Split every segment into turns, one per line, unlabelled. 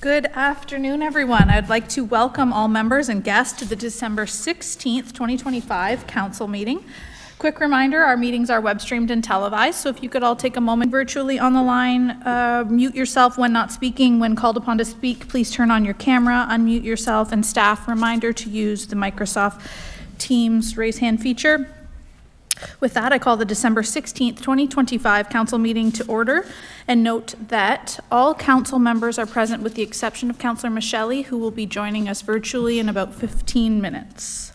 Good afternoon, everyone. I'd like to welcome all members and guests to the December 16th, 2025 council meeting. Quick reminder, our meetings are web streamed and televised, so if you could all take a moment virtually on the line, mute yourself when not speaking. When called upon to speak, please turn on your camera, unmute yourself, and staff reminder to use the Microsoft Teams raise hand feature. With that, I call the December 16th, 2025 council meeting to order and note that all council members are present with the exception of Councillor Michelle, who will be joining us virtually in about 15 minutes.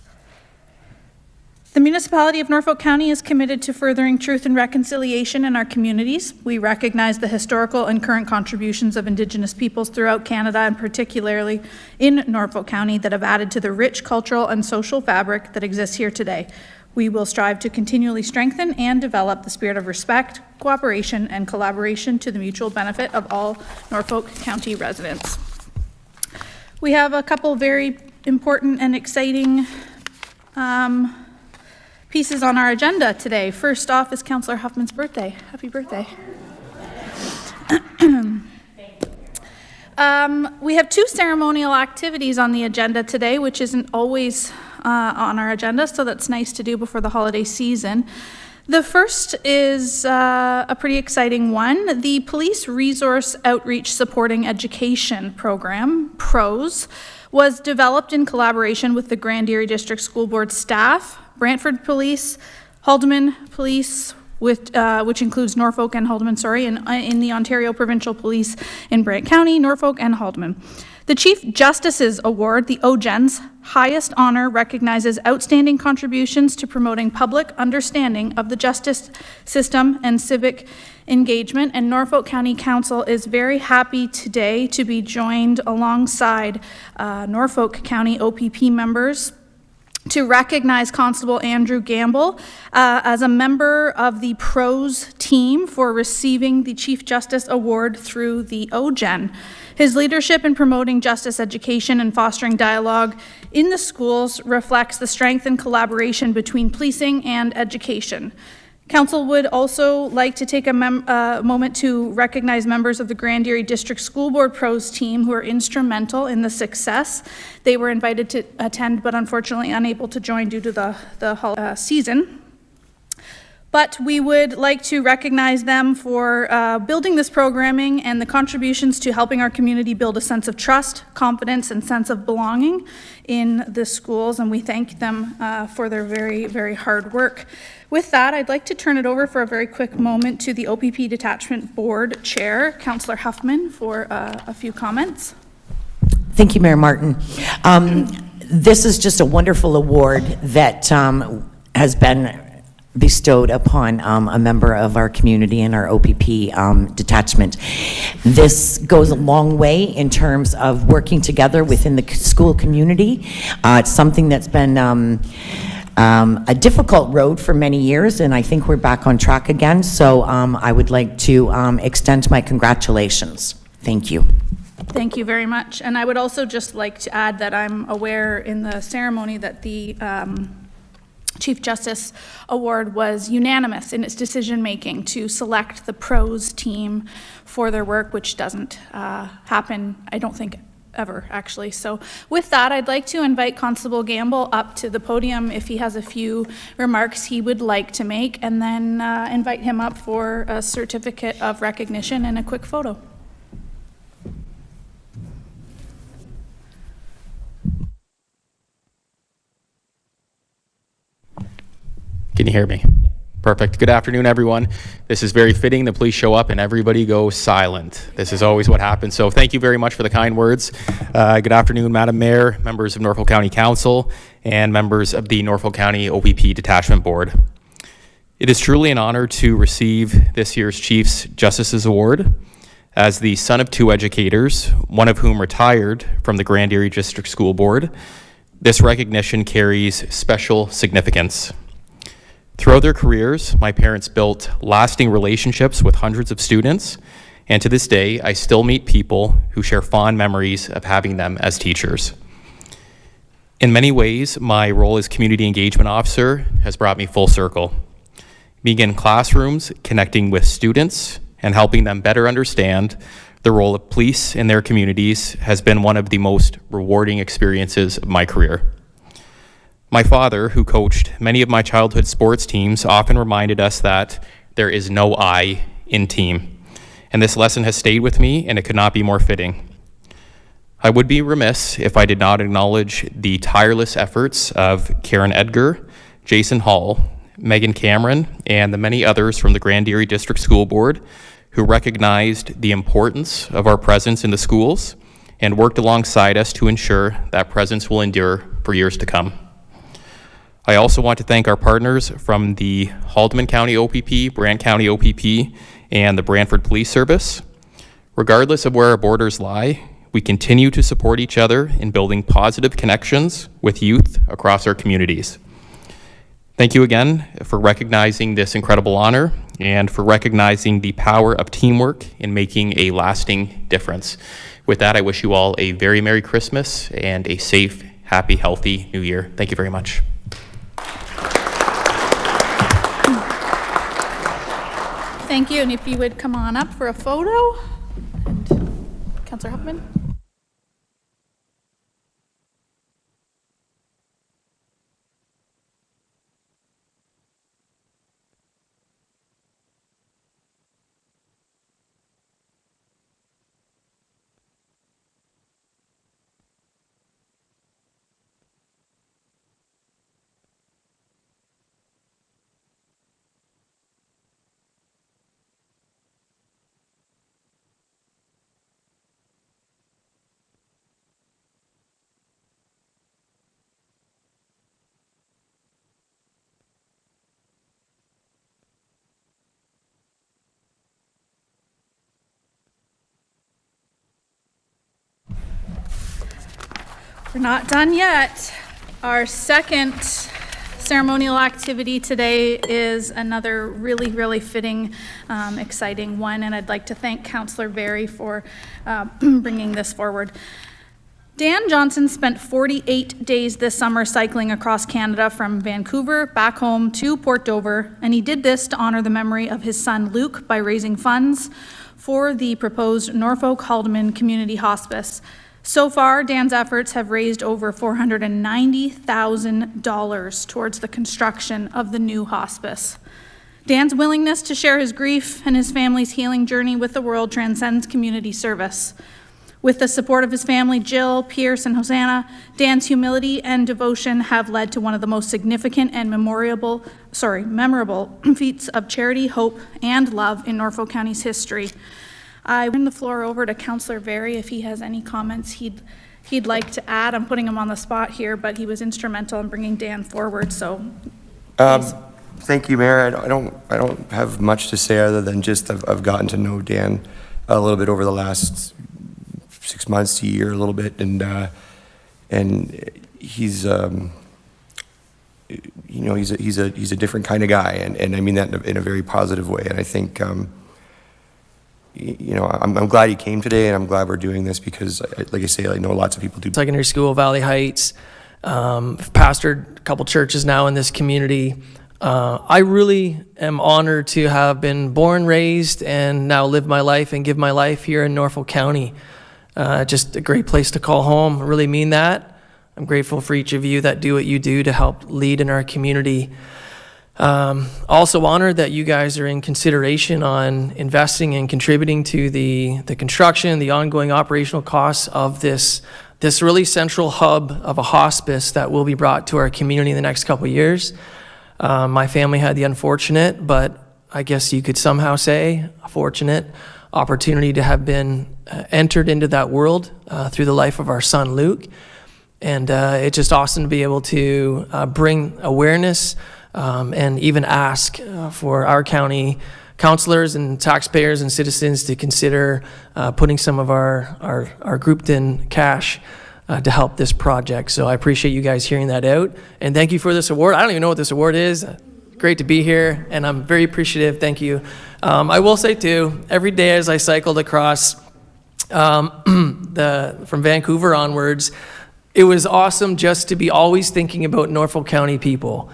The municipality of Norfolk County is committed to furthering truth and reconciliation in our communities. We recognize the historical and current contributions of Indigenous peoples throughout Canada, and particularly in Norfolk County, that have added to the rich cultural and social fabric that exists here today. We will strive to continually strengthen and develop the spirit of respect, cooperation, and collaboration to the mutual benefit of all Norfolk County residents. We have a couple very important and exciting pieces on our agenda today. First off is Councillor Huffman's birthday. Happy birthday. We have two ceremonial activities on the agenda today, which isn't always on our agenda, so that's nice to do before the holiday season. The first is a pretty exciting one. The Police Resource Outreach Supporting Education Program, PROS, was developed in collaboration with the Grand Erie District School Board staff, Brantford Police, Haldimand Police, which includes Norfolk and Haldimand, and in the Ontario Provincial Police in Brant County, Norfolk, and Haldimand. The Chief Justice's Award, the OGEN's highest honor, recognizes outstanding contributions to promoting public understanding of the justice system and civic engagement, and Norfolk County Council is very happy today to be joined alongside Norfolk County OPP members to recognize Constable Andrew Gamble as a member of the PROS team for receiving the Chief Justice Award through the OGEN. His leadership in promoting justice education and fostering dialogue in the schools reflects the strength and collaboration between policing and education. Council would also like to take a moment to recognize members of the Grand Erie District School Board PROS team who are instrumental in the success. They were invited to attend, but unfortunately unable to join due to the season. But we would like to recognize them for building this programming and the contributions to helping our community build a sense of trust, confidence, and sense of belonging in the schools, and we thank them for their very, very hard work. With that, I'd like to turn it over for a very quick moment to the OPP Detachment Board Chair, Councillor Huffman, for a few comments.
Thank you, Mayor Martin. This is just a wonderful award that has been bestowed upon a member of our community and our OPP detachment. This goes a long way in terms of working together within the school community. It's something that's been a difficult road for many years, and I think we're back on track again. So I would like to extend my congratulations. Thank you.
Thank you very much. And I would also just like to add that I'm aware in the ceremony that the Chief Justice Award was unanimous in its decision-making to select the PROS team for their work, which doesn't happen, I don't think, ever, actually. So with that, I'd like to invite Constable Gamble up to the podium if he has a few remarks he would like to make, and then invite him up for a certificate of recognition and a quick photo.
Can you hear me? Perfect. Good afternoon, everyone. This is very fitting. The police show up and everybody goes silent. This is always what happens. So thank you very much for the kind words. Good afternoon, Madam Mayor, members of Norfolk County Council, and members of the Norfolk County OPP Detachment Board. It is truly an honor to receive this year's Chief Justice's Award. As the son of two educators, one of whom retired from the Grand Erie District School Board, this recognition carries special significance. Throughout their careers, my parents built lasting relationships with hundreds of students, and to this day, I still meet people who share fond memories of having them as teachers. In many ways, my role as community engagement officer has brought me full circle. Being in classrooms, connecting with students, and helping them better understand The role of police in their communities has been one of the most rewarding experiences of my career. My father, who coached many of my childhood sports teams, often reminded us that there is no I in team. And this lesson has stayed with me, and it could not be more fitting. I would be remiss if I did not acknowledge the tireless efforts of Karen Edgar, Jason Hall, Megan Cameron, and the many others from the Grand Erie District School Board who recognized the importance of our presence in the schools and worked alongside us to ensure that presence will endure for years to come. I also want to thank our partners from the Haldeman County OPP, Brant County OPP, and the Brantford Police Service. Regardless of where our borders lie, we continue to support each other in building positive connections with youth across our communities. Thank you again for recognizing this incredible honor and for recognizing the power of teamwork in making a lasting difference. With that, I wish you all a very Merry Christmas and a safe, happy, healthy New Year. Thank you very much.
Thank you, and if you would come on up for a photo. And Councillor Huffman. We're not done yet. Our second ceremonial activity today is another really, really fitting, exciting one, and I'd like to thank Councillor Berry for bringing this forward. Dan Johnson spent 48 days this summer cycling across Canada from Vancouver back home to Port Dover, and he did this to honor the memory of his son Luke by raising funds for the proposed Norfolk Haldeman Community Hospice. So far, Dan's efforts have raised over $490,000 towards the construction of the new hospice. Dan's willingness to share his grief and his family's healing journey with the world transcends community service. With the support of his family, Jill, Pierce, and Hosanna, Dan's humility and devotion have led to one of the most significant and memorable feats of charity, hope, and love in Norfolk County's history. I turn the floor over to Councillor Berry if he has any comments he'd like to add. I'm putting him on the spot here, but he was instrumental in bringing Dan forward, so please.
Thank you, Mayor. I don't have much to say other than just I've gotten to know Dan a little bit over the last 6 months to a year, a little bit, and he's he's a different kind of guy, and I mean that in a very positive way. And I think I'm glad he came today, and I'm glad we're doing this because, like I say, I know lots of people do.
Secondary school, Valley Heights, pastored a couple churches now in this community. I really am honored to have been born, raised, and now live my life and give my life here in Norfolk County. Just a great place to call home. I really mean that. I'm grateful for each of you that do what you do to help lead in our community. Also honored that you guys are in consideration on investing and contributing to the construction, the ongoing operational costs of this really central hub of a hospice that will be brought to our community in the next couple of years. My family had the unfortunate, but I guess you could somehow say a fortunate opportunity to have been entered into that world through the life of our son Luke. And it's just awesome to be able to bring awareness and even ask for our county councilors and taxpayers and citizens to consider putting some of our grouped in cash to help this project. So I appreciate you guys hearing that out. And thank you for this award. I don't even know what this award is. Great to be here, and I'm very appreciative. Thank you. I will say too, every day as I cycled across from Vancouver onwards, it was awesome just to be always thinking about Norfolk County people.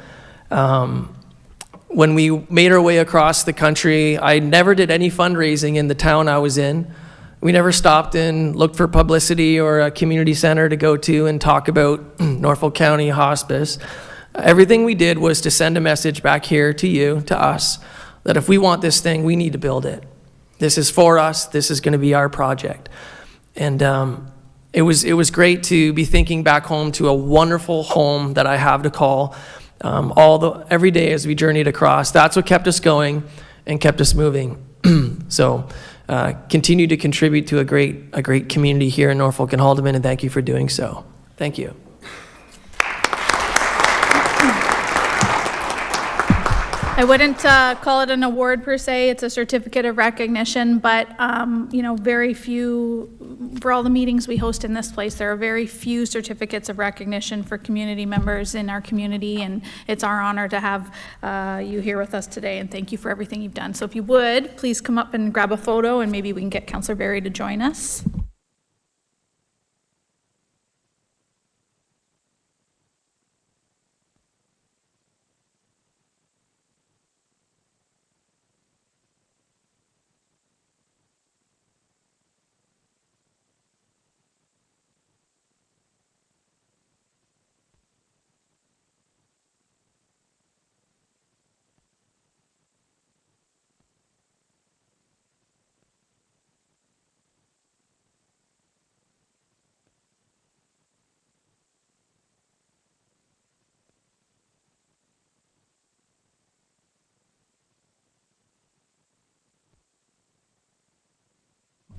When we made our way across the country, I never did any fundraising in the town I was in. We never stopped and looked for publicity or a community center to go to and talk about Norfolk County Hospice. Everything we did was to send a message back here to you, to us, that if we want this thing, we need to build it. This is for us. This is going to be our project. And it was great to be thinking back home to a wonderful home that I have to call every day as we journeyed across. That's what kept us going and kept us moving. So continue to contribute to a great community here in Norfolk and Haldeman, and thank you for doing so. Thank you.
I wouldn't call it an award per se. It's a certificate of recognition, but very few, for all the meetings we host in this place, there are very few certificates of recognition for community members in our community, and it's our honor to have you here with us today, and thank you for everything you've done. So if you would, please come up and grab a photo, and maybe we can get Councillor Berry to join us.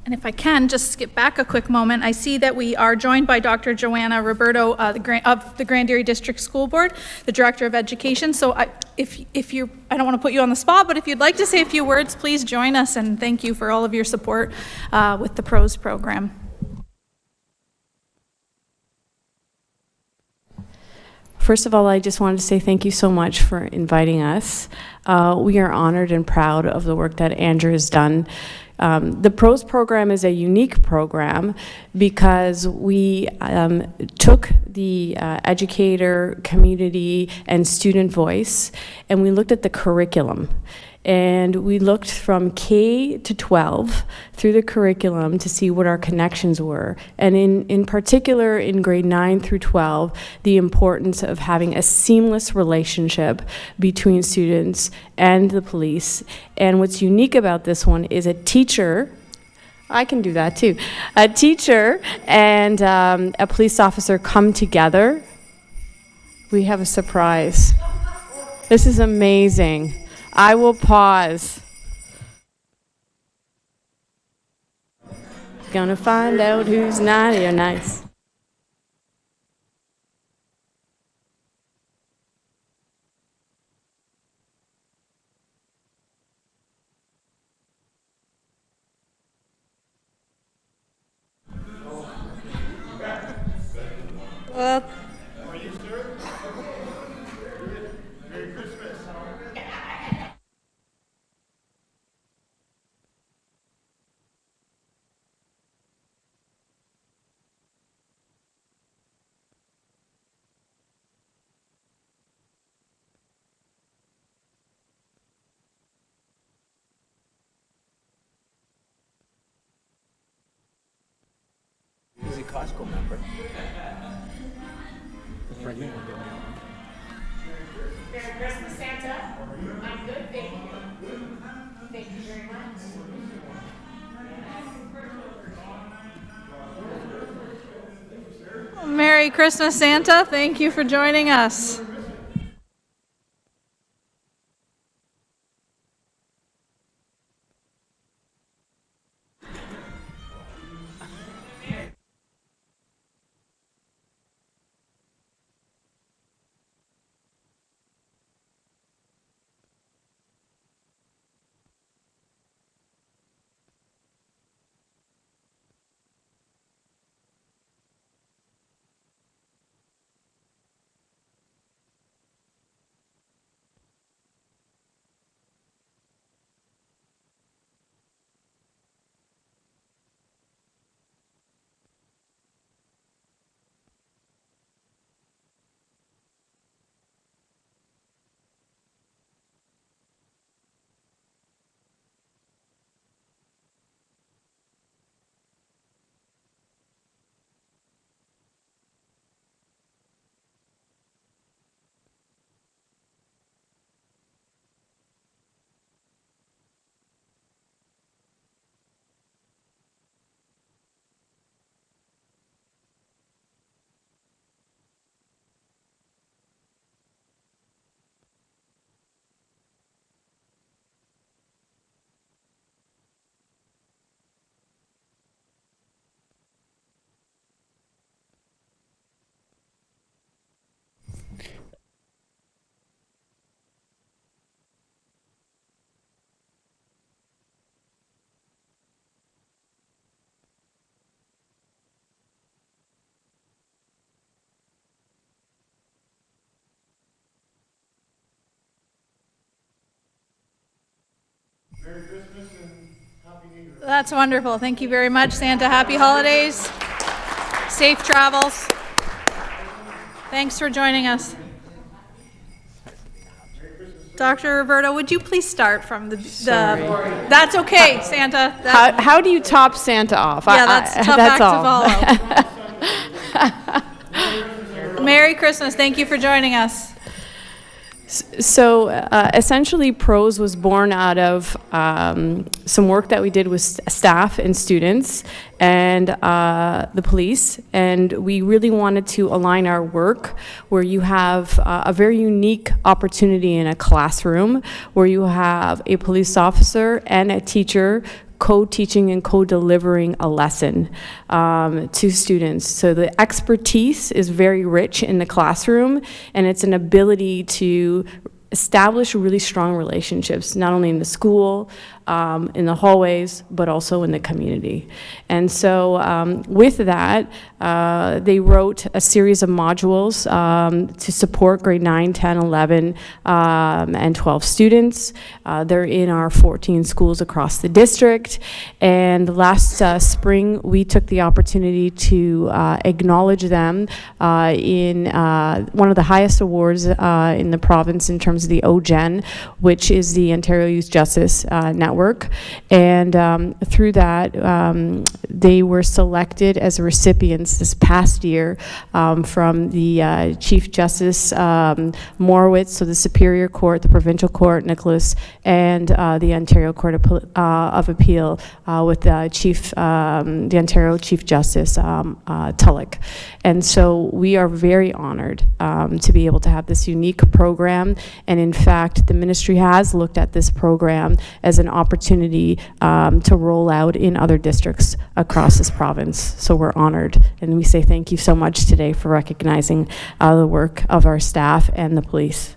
And if I can, just skip back a quick moment, I see that we are joined by Dr. Joanna Roberto of the Grand Erie District School Board, the Director of Education. So if you, I don't want to put you on the spot, but if you'd like to say a few words, please join us, and thank you for all of your support with the PROS program.
First of all, I just wanted to say thank you so much for inviting us. We are honored and proud of the work that Andrew has done. The PROS program is a unique program because we took the educator, community, and student voice, and we looked at the curriculum. And we looked from K to 12 through the curriculum to see what our connections were. And in particular, in grade 9 through 12, the importance of having a seamless relationship between students and the police. And what's unique about this one is a teacher, I can do that too, a teacher and a police officer come together. We have a surprise. This is amazing. I will pause. Gonna find out who's naughty or nice.
Well,
He's a Costco member.
Merry Christmas, Santa. I'm good, thank you. Thank you very much. Merry Christmas, Santa. Thank you for joining us. That's wonderful. Thank you very much, Santa. Happy holidays. Safe travels. Thanks for joining us. Dr. Roberto, would you please start from the That's okay, Santa.
How do you top Santa off?
Yeah, that's a tough act
all.
to follow. Merry Christmas. Thank you for joining us.
So essentially, PROS was born out of some work that we did with staff and students and the police. And we really wanted to align our work where you have a very unique opportunity in a classroom where you have a police officer and a teacher co-teaching and co-delivering a lesson to students. So the expertise is very rich in the classroom, and it's an ability to establish really strong relationships, not only in the school, in the hallways, but also in the community. And so with that, they wrote a series of modules to support grade 9, 10, 11, and 12 students. They're in our 14 schools across the district. And last spring, we took the opportunity to acknowledge them in one of the highest awards in the province in terms of the OGEN, which is the Ontario Youth Justice Network. And through that, they were selected as recipients this past year from the Chief Justice Morowitz, so the Superior Court, the Provincial Court, Nicholas, and the Ontario Court of Appeal with the Ontario Chief Justice Tulloch. And so we are very honored to be able to have this unique program. And in fact, the ministry has looked at this program as an opportunity to roll out in other districts across this province. So we're honored, and we say thank you so much today for recognizing the work of our staff and the police.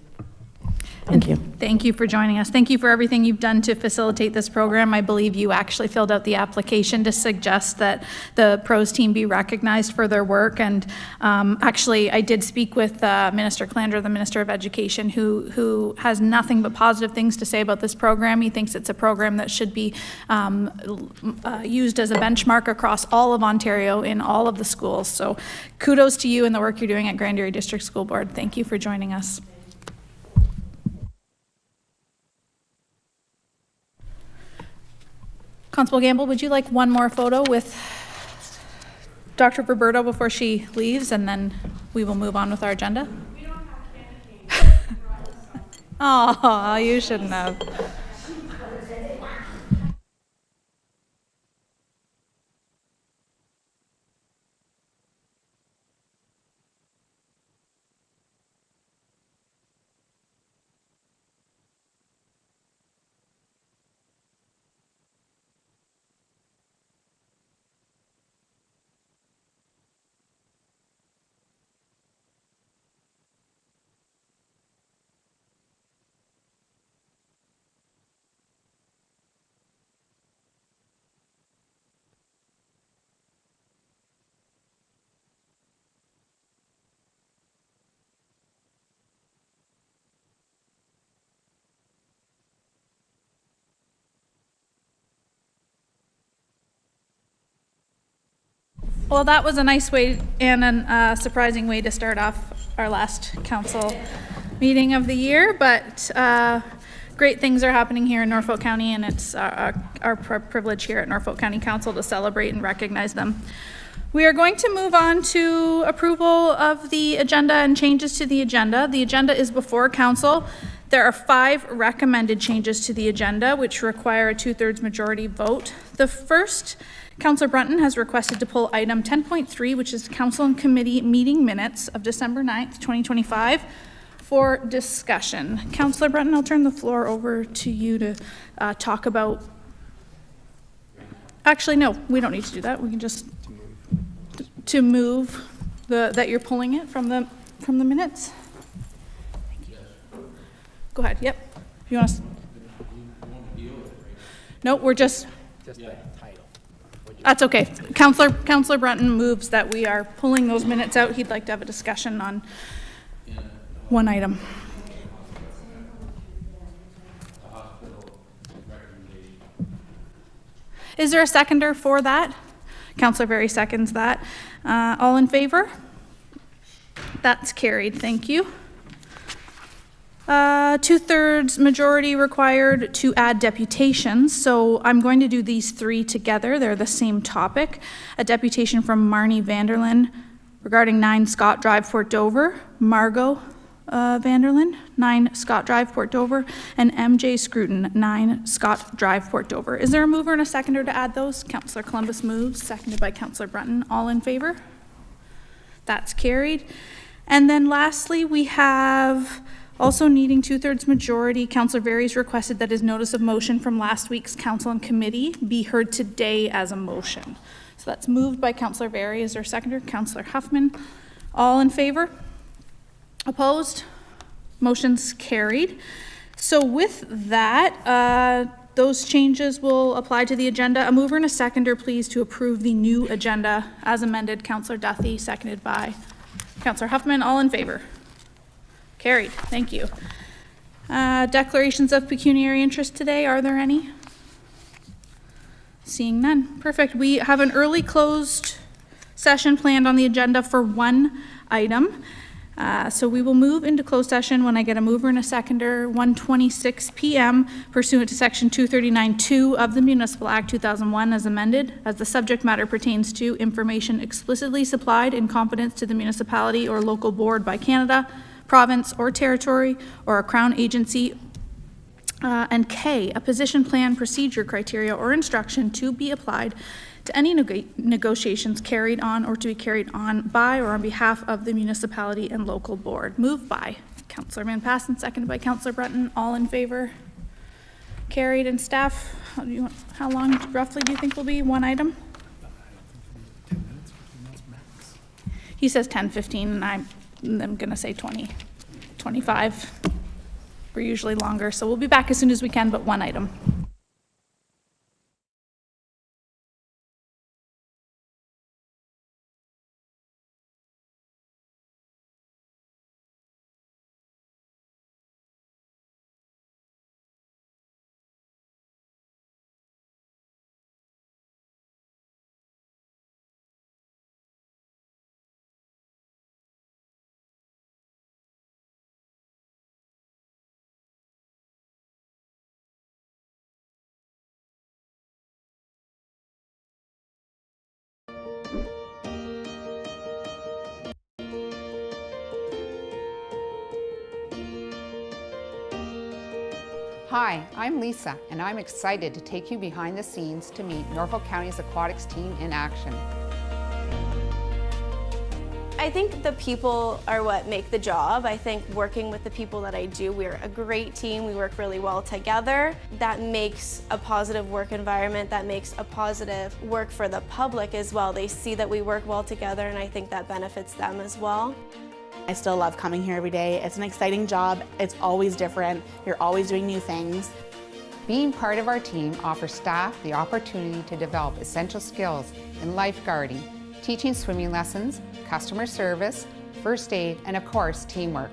Thank you.
Thank you for joining us. Thank you for everything you've done to facilitate this program. I believe you actually filled out the application to suggest that the PROS team be recognized for their work. And actually, I did speak with Minister Calandra, the Minister of Education, who has nothing but positive things to say about this program. He thinks it's a program that should be used as a benchmark across all of Ontario in all of the schools. So kudos to you and the work you're doing at Grand Erie District School Board. Thank you for joining us. Constable Gamble, would you like one more photo with Dr. Roberto before she leaves, and then we will move on with our agenda? We don't have candy cane. Oh, you shouldn't have. Well, that was a nice way and a surprising way to start off our last council meeting of the year, but great things are happening here in Norfolk County, and it's our privilege here at Norfolk County Council to celebrate and recognize them. We are going to move on to approval of the agenda and changes to the agenda. The agenda is before council. There are 5 recommended changes to the agenda, which require a 2/3 majority vote. The first, Councillor Brunton has requested to pull item 10.3, which is council and committee meeting minutes of December 9th, 2025, for discussion. Councillor Brunton, I'll turn the floor over to you to talk about. Actually, no, we don't need to do that. We can just to move that you're pulling it from the minutes. Go ahead. Yep. If you want to. No, we're just. That's okay. Councillor Brunton moves that we are pulling those minutes out. He'd like to have a discussion on one item. Is there a seconder for that? Counselor Berry seconds that. All in favor? That's carried, thank you. 2/3 majority required to add deputations. So I'm going to do these three together. They're the same topic. A deputation from Marnie Vanderlyn regarding 9 Scott Drive, Port Dover. Margot Vanderlyn, 9 Scott Drive, Port Dover. And MJ Scruton, 9 Scott Drive, Port Dover. Is there a mover and a seconder to add those? Councillor Columbus moves, seconded by Councillor Brunton. All in favor? That's carried. And then lastly, we have also needing 2/3 majority. Councillor Berry's requested that his notice of motion from last week's council and committee be heard today as a motion. So that's moved by Councillor Berry. Is there a seconder? Councillor Huffman. All in favor? Opposed? Motion's carried. So with that, those changes will apply to the agenda. A mover and a seconder, please, to approve the new agenda as amended. Councillor Duthie, seconded by Councillor Huffman. All in favor? Carried. Thank you. Declarations of pecuniary interest today. Are there any? Seeing none. Perfect. We have an early closed session planned on the agenda for one item. So we will move into closed session when I get a mover and a seconder, 1:26 p.m. pursuant to section 239(2) of the Municipal Act 2001 as amended, as the subject matter pertains to information explicitly supplied in confidence to the municipality or local board by Canada, province or territory, or a crown agency, and K, a position plan, procedure, criteria, or instruction to be applied to any negotiations carried on or to be carried on by or on behalf of the municipality and local board. Moved by Councillor Van Passen, seconded by Councillor Brunton. All in favor? Carried. And staff, how long roughly do you think will be one item?
10 minutes, 15 minutes max.
He says 10, 15, and I'm gonna say 20, 25. We're usually longer, so we'll be back as soon as we can, but one item.
Hi, I'm Lisa, and I'm excited to take you behind the scenes to meet Norfolk County's aquatics team in action.
I think the people are what make the job. I think working with the people that I do, we're a great team. We work really well together. That makes a positive work environment. That makes a positive work for the public as well. They see that we work well together, and I think that benefits them as well.
I still love coming here every day. It's an exciting job. It's always different. You're always doing new things.
Being part of our team offers staff the opportunity to develop essential skills in lifeguarding, teaching swimming lessons, customer service, first aid, and of course, teamwork.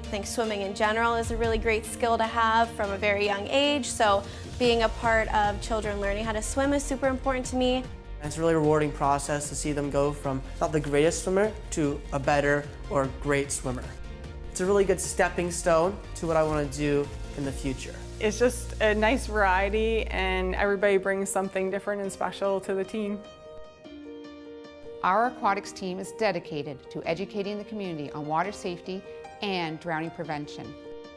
I think swimming in general is a really great skill to have from a very young age, so being a part of children learning how to swim is super important to me.
It's a really rewarding process to see them go from not the greatest swimmer to a better or great swimmer. It's a really good stepping stone to what I want to do in the future.
It's just a nice variety, and everybody brings something different and special to the team.
Our aquatics team is dedicated to educating the community on water safety and drowning prevention.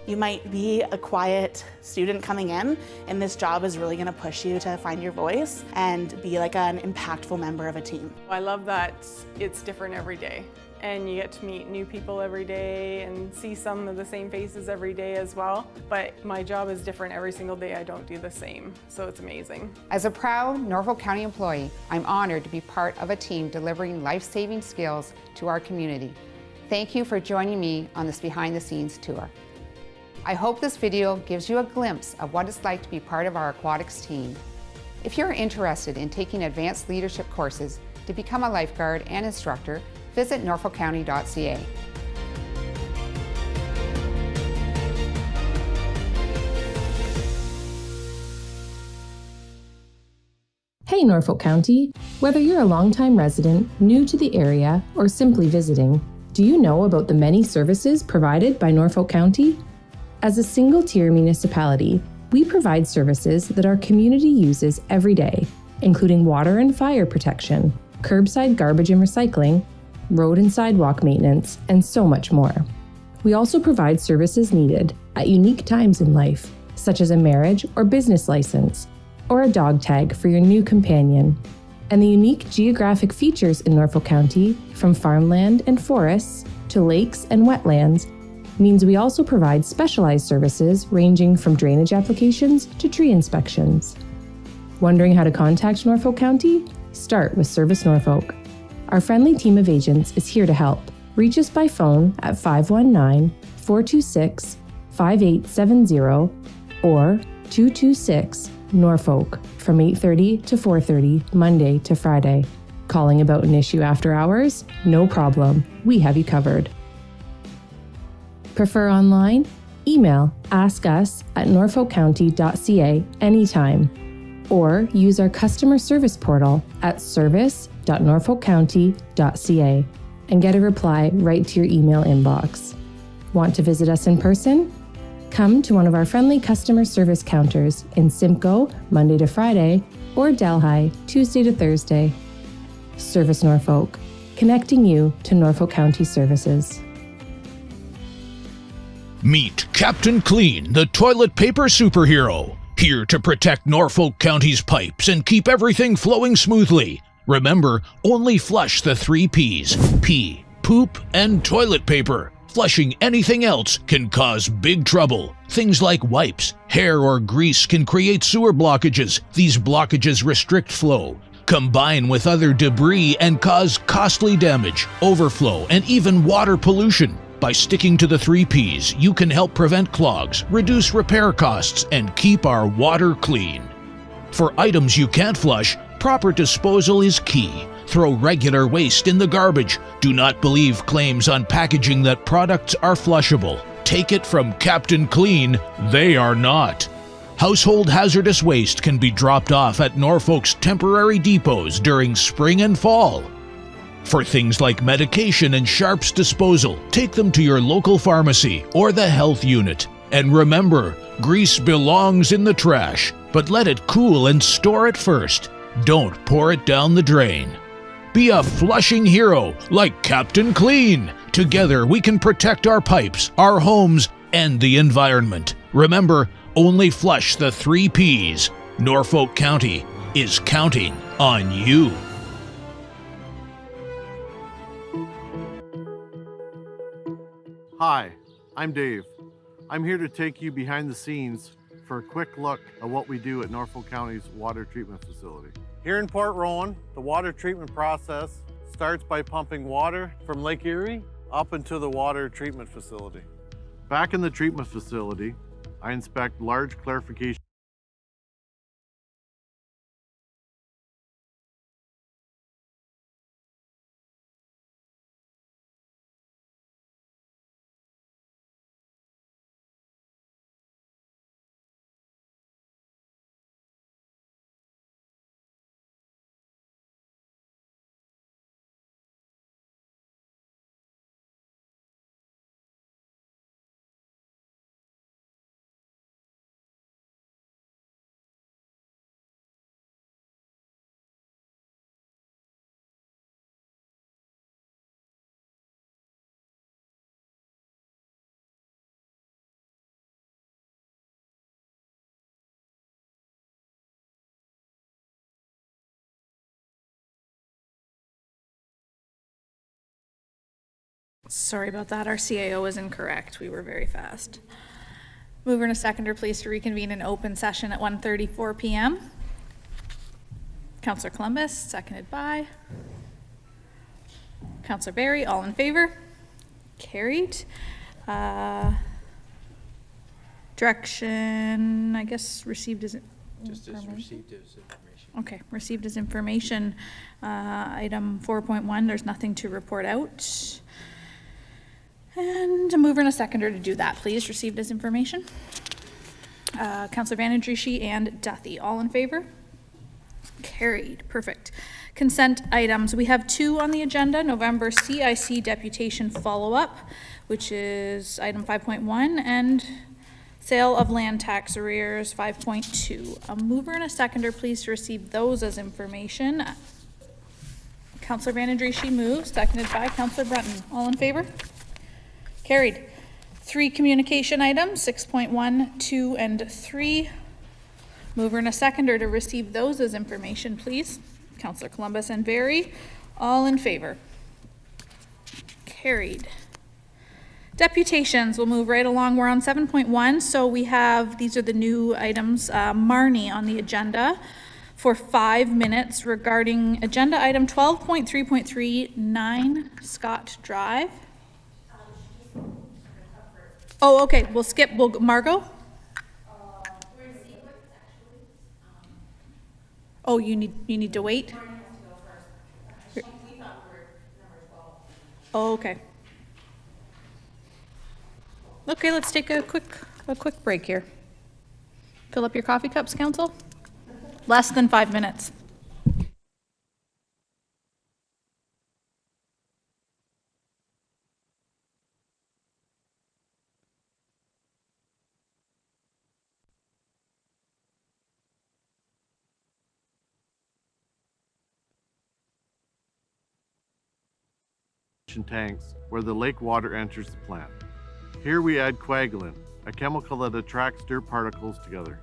You might be a quiet student coming in, and this job is really going to push you to find your voice and be like an impactful member of a team.
I love that it's different every day, and you get to meet new people every day and see some of the same faces every day as well. But my job is different every single day. I don't do the same, so it's amazing.
As a proud Norfolk County employee, I'm honored to be part of a team delivering life-saving skills to our community. Thank you for joining me on this behind-the-scenes tour. I hope this video gives you a glimpse of what it's like to be part of our aquatics team. If you're interested in taking advanced leadership courses to become a lifeguard and instructor, visit norfolkcounty.ca.
Hey Norfolk County! Whether you're a longtime resident, new to the area, or simply visiting, do you know about the many services provided by Norfolk County? As a single-tier municipality, we provide services that our community uses every day, including water and fire protection, curbside garbage and recycling, road and sidewalk maintenance, and so much more. We also provide services needed at unique times in life, such as a marriage or business license, or a dog tag for your new companion. And the unique geographic features in Norfolk County, from farmland and forests to lakes and wetlands, means we also provide specialized services ranging from drainage applications to tree inspections. Wondering how to contact Norfolk County? Start with Service Norfolk. Our friendly team of agents is here to help. Reach us by phone at 519-426-5870 or 226 Norfolk from 8:30 to 4:30 Monday to Friday. Calling about an issue after hours? No problem. We have you covered. Prefer online? Email askus@norfolkcounty.ca anytime, or use our customer service portal at service.norfolkcounty.ca and get a reply right to your email inbox. Want to visit us in person? Come to one of our friendly customer service counters in Simcoe, Monday to Friday, or Delhi, Tuesday to Thursday. Service Norfolk, connecting you to Norfolk County services.
Meet Captain Clean, the toilet paper superhero, here to protect Norfolk County's pipes and keep everything flowing smoothly. Remember, only flush the 3 Ps: pee, poop, and toilet paper. Flushing anything else can cause big trouble. Things like wipes, hair, or grease can create sewer blockages. These blockages restrict flow, combine with other debris, and cause costly damage, overflow, and even water pollution. By sticking to the 3 Ps, you can help prevent clogs, reduce repair costs, and keep our water clean. For items you can't flush, proper disposal is key. Throw regular waste in the garbage. Do not believe claims on packaging that products are flushable. Take it from Captain Clean, they are not. Household hazardous waste can be dropped off at Norfolk's temporary depots during spring and fall. For things like medication and sharps disposal, take them to your local pharmacy or the health unit. And remember, grease belongs in the trash, but let it cool and store it first. Don't pour it down the drain. Be a flushing hero like Captain Clean. Together we can protect our pipes, our homes, and the environment. Remember, only flush the 3 Ps. Norfolk County is counting on you.
Hi, I'm Dave. I'm here to take you behind the scenes for a quick look at what we do at Norfolk County's water treatment facility. Here in Port Rowan, the water treatment process starts by pumping water from Lake Erie up into the water treatment facility. Back in the treatment facility, I inspect large clarification
Sorry about that. Our CAO is incorrect. We were very fast. Mover and a seconder, please, to reconvene in open session at 1:34 p.m. Councillor Columbus, seconded by Councillor Barry. All in favor? Carried. Direction, I guess, received as
Just as received as information.
Okay, received as information. Item 4.1, there's nothing to report out. And a mover and a seconder to do that, please. Received as information. Councillor Vanadrishi and Duthie, all in favor? Carried. Perfect. Consent items. We have 2 on the agenda. November CIC deputation follow-up, which is item 5.1, and sale of land tax arrears 5.2. A mover and a seconder, please, to receive those as information. Councillor Vanadrishi moves, seconded by Councillor Brunton. All in favor? Carried. 3 communication items, 6.1, 2, and 3. Mover and a seconder to receive those as information, please. Councillor Columbus and Barry, all in favor. Carried. Deputations, we'll move right along. We're on 7.1, so we have, these are the new items, Marnie on the agenda for 5 minutes regarding agenda item 12.3.39 Scott Drive. Oh, okay, we'll skip, Margot? Oh, you need to wait? Oh, okay. Okay, let's take a quick break here. Fill up your coffee cups, council. Less than 5 minutes.
Tanks where the lake water enters the plant. Here we add coagulant, a chemical that attracts dirt particles together.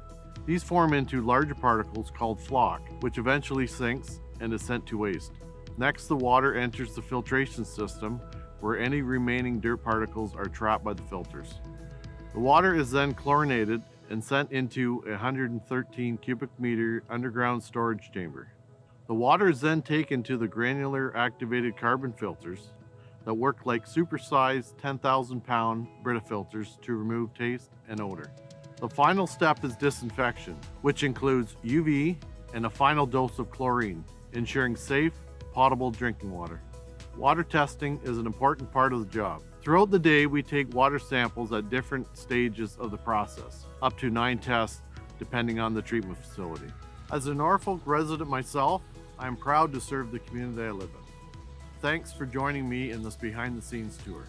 These form into larger particles called flock, which eventually sinks and is sent to waste. Next, the water enters the filtration system where any remaining dirt particles are trapped by the filters. The water is then chlorinated and sent into a 113 cubic meter underground storage chamber. The water is then taken to the granular activated carbon filters that work like supersized 10,000 pound Brita filters to remove taste and odor. The final step is disinfection, which includes UV and a final dose of chlorine, ensuring safe, potable drinking water. Water testing is an important part of the job. Throughout the day, we take water samples at different stages of the process, up to 9 tests depending on the treatment facility. As a Norfolk resident myself, I am proud to serve the community I live in. Thanks for joining me in this behind-the-scenes tour.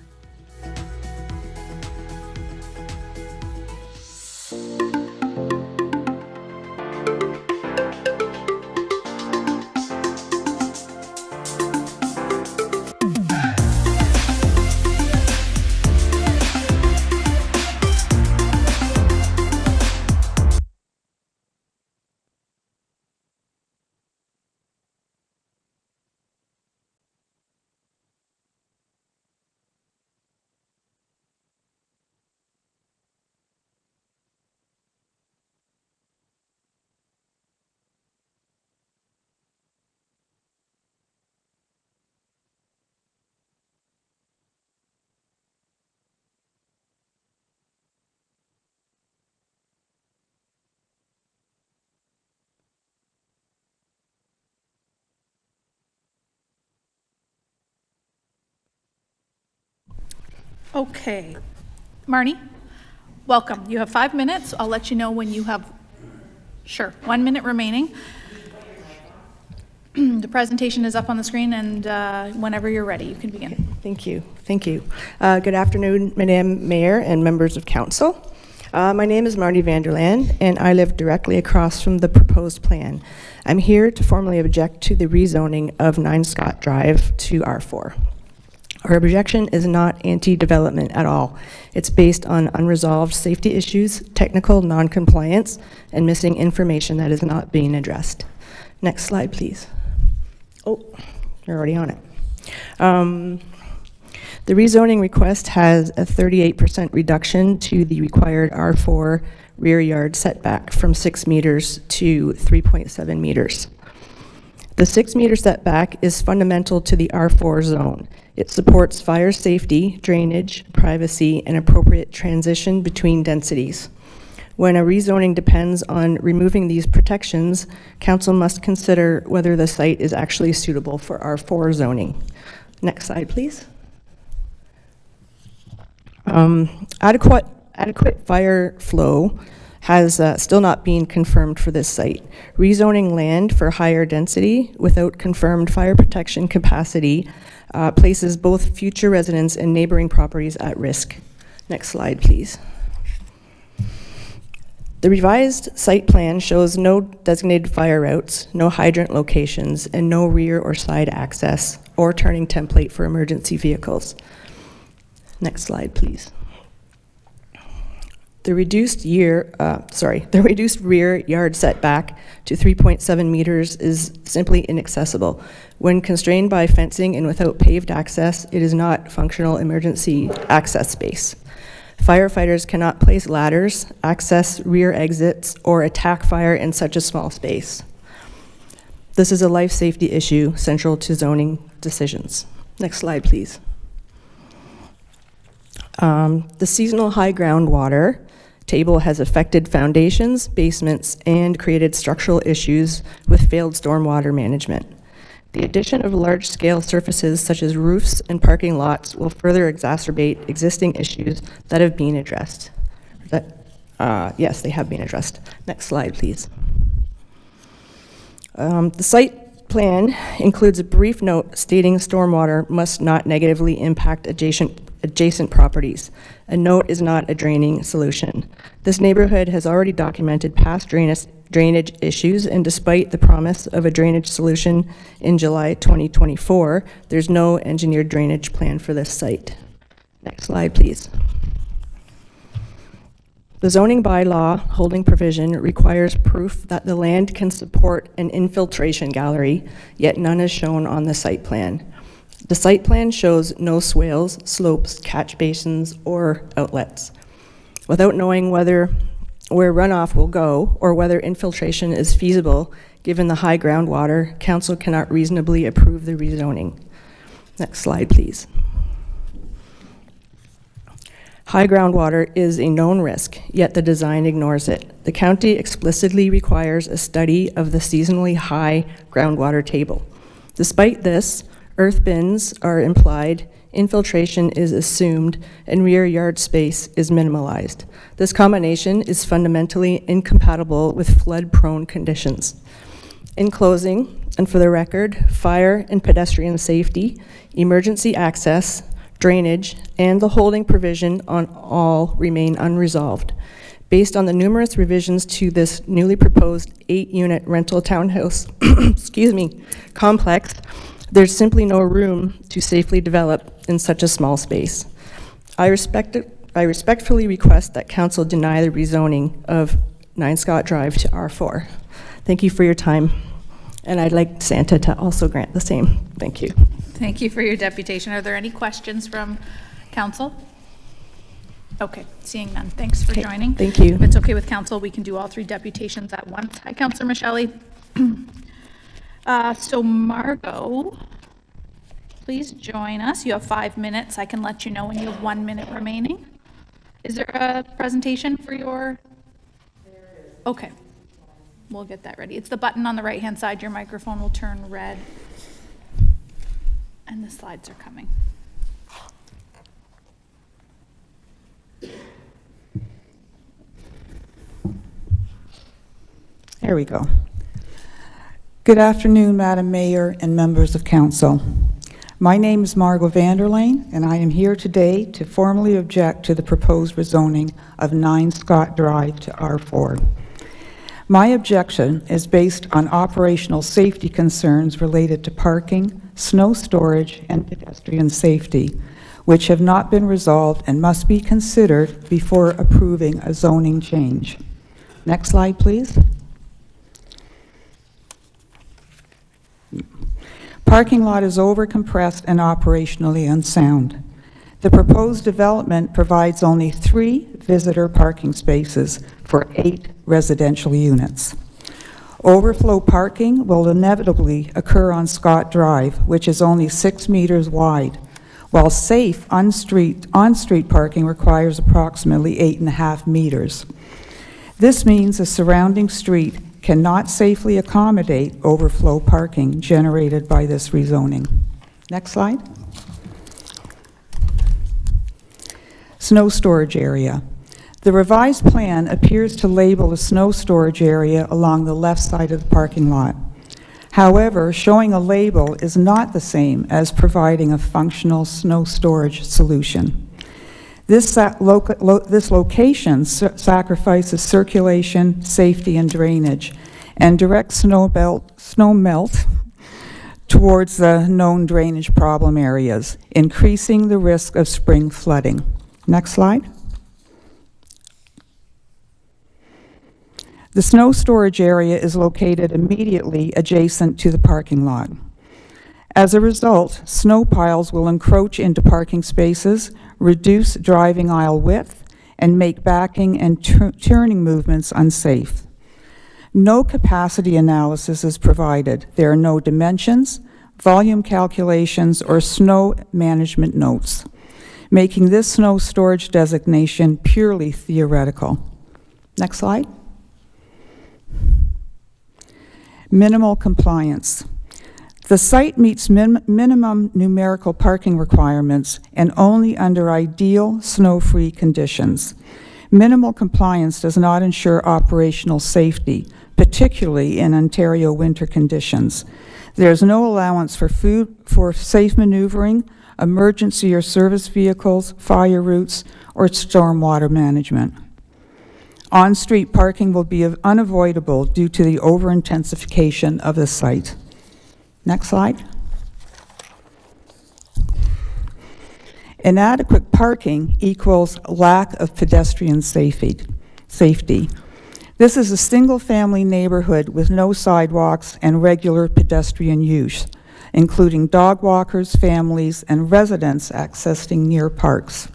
Okay. Marnie, welcome. You have 5 minutes. I'll let you know when you have, 1 minute remaining. The presentation is up on the screen, and whenever you're ready, you can begin.
Okay, thank you. Thank you. Good afternoon, Madam Mayor and members of council. My name is Marty Vanderland, and I live directly across from the proposed plan. I'm here to formally object to the rezoning of 9 Scott Drive to R4. Our objection is not anti-development at all. It's based on unresolved safety issues, technical non-compliance, and missing information that is not being addressed. Next slide, please. Oh, you're already on it. The rezoning request has a 38% reduction to the required R4 rear yard setback from 6 meters to 3.7 meters. The 6-meter setback is fundamental to the R4 zone. It supports fire safety, drainage, privacy, and appropriate transition between densities. When a rezoning depends on removing these protections, council must consider whether the site is actually suitable for R4 zoning. Next slide, please. Adequate fire flow has still not been confirmed for this site. Rezoning land for higher density without confirmed fire protection capacity places both future residents and neighboring properties at risk. Next slide, please. The revised site plan shows no designated fire routes, no hydrant locations, and no rear or side access or turning template for emergency vehicles. Next slide, please. The reduced rear yard setback to 3.7 meters is simply inaccessible. When constrained by fencing and without paved access, it is not functional emergency access space. Firefighters cannot place ladders, access rear exits, or attack fire in such a small space. This is a life safety issue central to zoning decisions. Next slide, please. The seasonal high groundwater table has affected foundations, basements, and created structural issues with failed stormwater management. The addition of large-scale surfaces such as roofs and parking lots will further exacerbate existing issues that have been addressed. Yes, they have been addressed. Next slide, please. The site plan includes a brief note stating stormwater must not negatively impact adjacent properties. A note is not a draining solution. This neighborhood has already documented past drainage issues, and despite the promise of a drainage solution in July 2024, there's no engineered drainage plan for this site. Next slide, please. The zoning bylaw holding provision requires proof that the land can support an infiltration gallery, yet none is shown on the site plan. The site plan shows no swales, slopes, catch basins, or outlets. Without knowing where runoff will go or whether infiltration is feasible, given the high groundwater, council cannot reasonably approve the rezoning. Next slide, please. High groundwater is a known risk, yet the design ignores it. The county explicitly requires a study of the seasonally high groundwater table. Despite this, earth bins are implied, infiltration is assumed, and rear yard space is minimalized. This combination is fundamentally incompatible with flood-prone conditions. In closing, and for the record, fire and pedestrian safety, emergency access, drainage, and the holding provision on all remain unresolved. Based on the numerous revisions to this newly proposed 8-unit rental townhouse complex, there's simply no room to safely develop in such a small space. I respectfully request that council deny the rezoning of 9 Scott Drive to R4. Thank you for your time, and I'd like Santa to also grant the same. Thank you.
Thank you for your deputation. Are there any questions from council? Okay, seeing none. Thanks for joining.
Thank you.
If it's okay with council, we can do all 3 deputations at once. Hi, Councillor Michelli. So Margot, please join us. You have 5 minutes. I can let you know when you have 1 minute remaining. Is there a presentation for your? There is. Okay, we'll get that ready. It's the button on the right-hand side. Your microphone will turn red. And the slides are coming.
There we go. Good afternoon, Madam Mayor and members of council. My name is Margot Vanderlane, and I am here today to formally object to the proposed rezoning of 9 Scott Drive to R4. My objection is based on operational safety concerns related to parking, snow storage, and pedestrian safety, which have not been resolved and must be considered before approving a zoning change. Next slide, please. Parking lot is overcompressed and operationally unsound. The proposed development provides only 3 visitor parking spaces for 8 residential units. Overflow parking will inevitably occur on Scott Drive, which is only 6 meters wide, while safe on-street parking requires approximately 8.5 meters. This means the surrounding street cannot safely accommodate overflow parking generated by this rezoning. Next slide. Snow storage area. The revised plan appears to label a snow storage area along the left side of the parking lot. However, showing a label is not the same as providing a functional snow storage solution. This location sacrifices circulation, safety, and drainage, and directs snow melt towards the known drainage problem areas, increasing the risk of spring flooding. Next slide. The snow storage area is located immediately adjacent to the parking lot. As a result, snow piles will encroach into parking spaces, reduce driving aisle width, and make backing and turning movements unsafe. No capacity analysis is provided. There are no dimensions, volume calculations, or snow management notes, making this snow storage designation purely theoretical. Next slide. Minimal compliance. The site meets minimum numerical parking requirements and only under ideal snow-free conditions. Minimal compliance does not ensure operational safety, particularly in Ontario winter conditions. There's no allowance for safe maneuvering, emergency or service vehicles, fire routes, or stormwater management. On-street parking will be unavoidable due to the over-intensification of the site. Next slide. Inadequate parking equals lack of pedestrian safety. This is a single-family neighborhood with no sidewalks and regular pedestrian use, including dog walkers, families, and residents accessing near parks.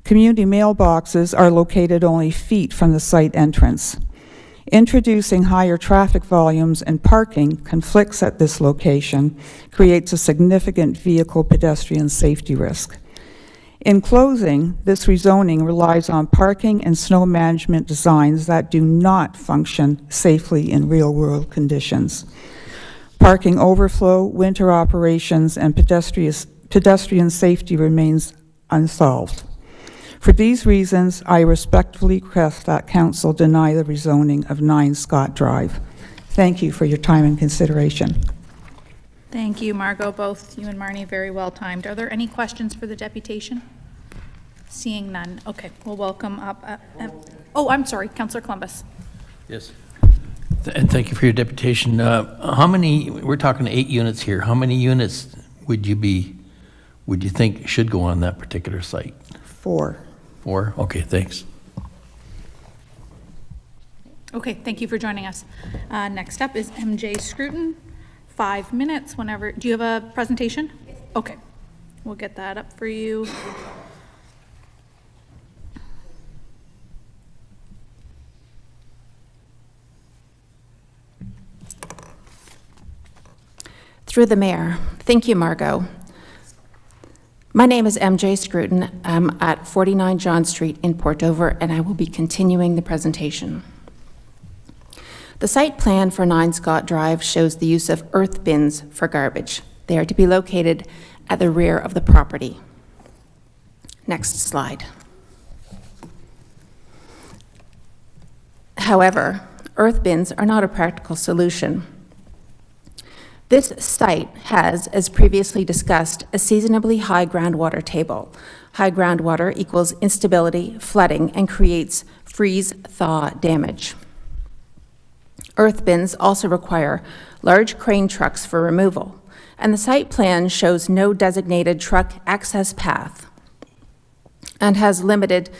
Community mailboxes are located only feet from the site entrance. Introducing higher traffic volumes and parking conflicts at this location creates a significant vehicle pedestrian safety risk. In closing, this rezoning relies on parking and snow management designs that do not function safely in real-world conditions. Parking overflow, winter operations, and pedestrian safety remains unsolved. For these reasons, I respectfully request that Council deny the rezoning of 9 Scott Drive. Thank you for your time and consideration.
Thank you, Margot. Both you and Marnie very well timed. Are there any questions for the deputation? Seeing none. Okay, we'll welcome up. Oh, I'm sorry, Councillor Columbus.
Yes. And thank you for your deputation. How many, we're talking 8 units here. How many units would you think should go on that particular site?
4.
4? Okay, thanks.
Okay, thank you for joining us. Next up is MJ Scruton. 5 minutes whenever. Do you have a presentation? Yes. Okay, we'll get that up for you.
Through the mayor. Thank you, Margot. My name is MJ Scruton. I'm at 49 John Street in Port Dover, and I will be continuing the presentation. The site plan for 9 Scott Drive shows the use of earth bins for garbage. They are to be located at the rear of the property. Next slide. However, earth bins are not a practical solution. This site has, as previously discussed, a seasonably high groundwater table. High groundwater equals instability, flooding, and creates freeze-thaw damage. Earth bins also require large crane trucks for removal, and the site plan shows no designated truck access path and has limited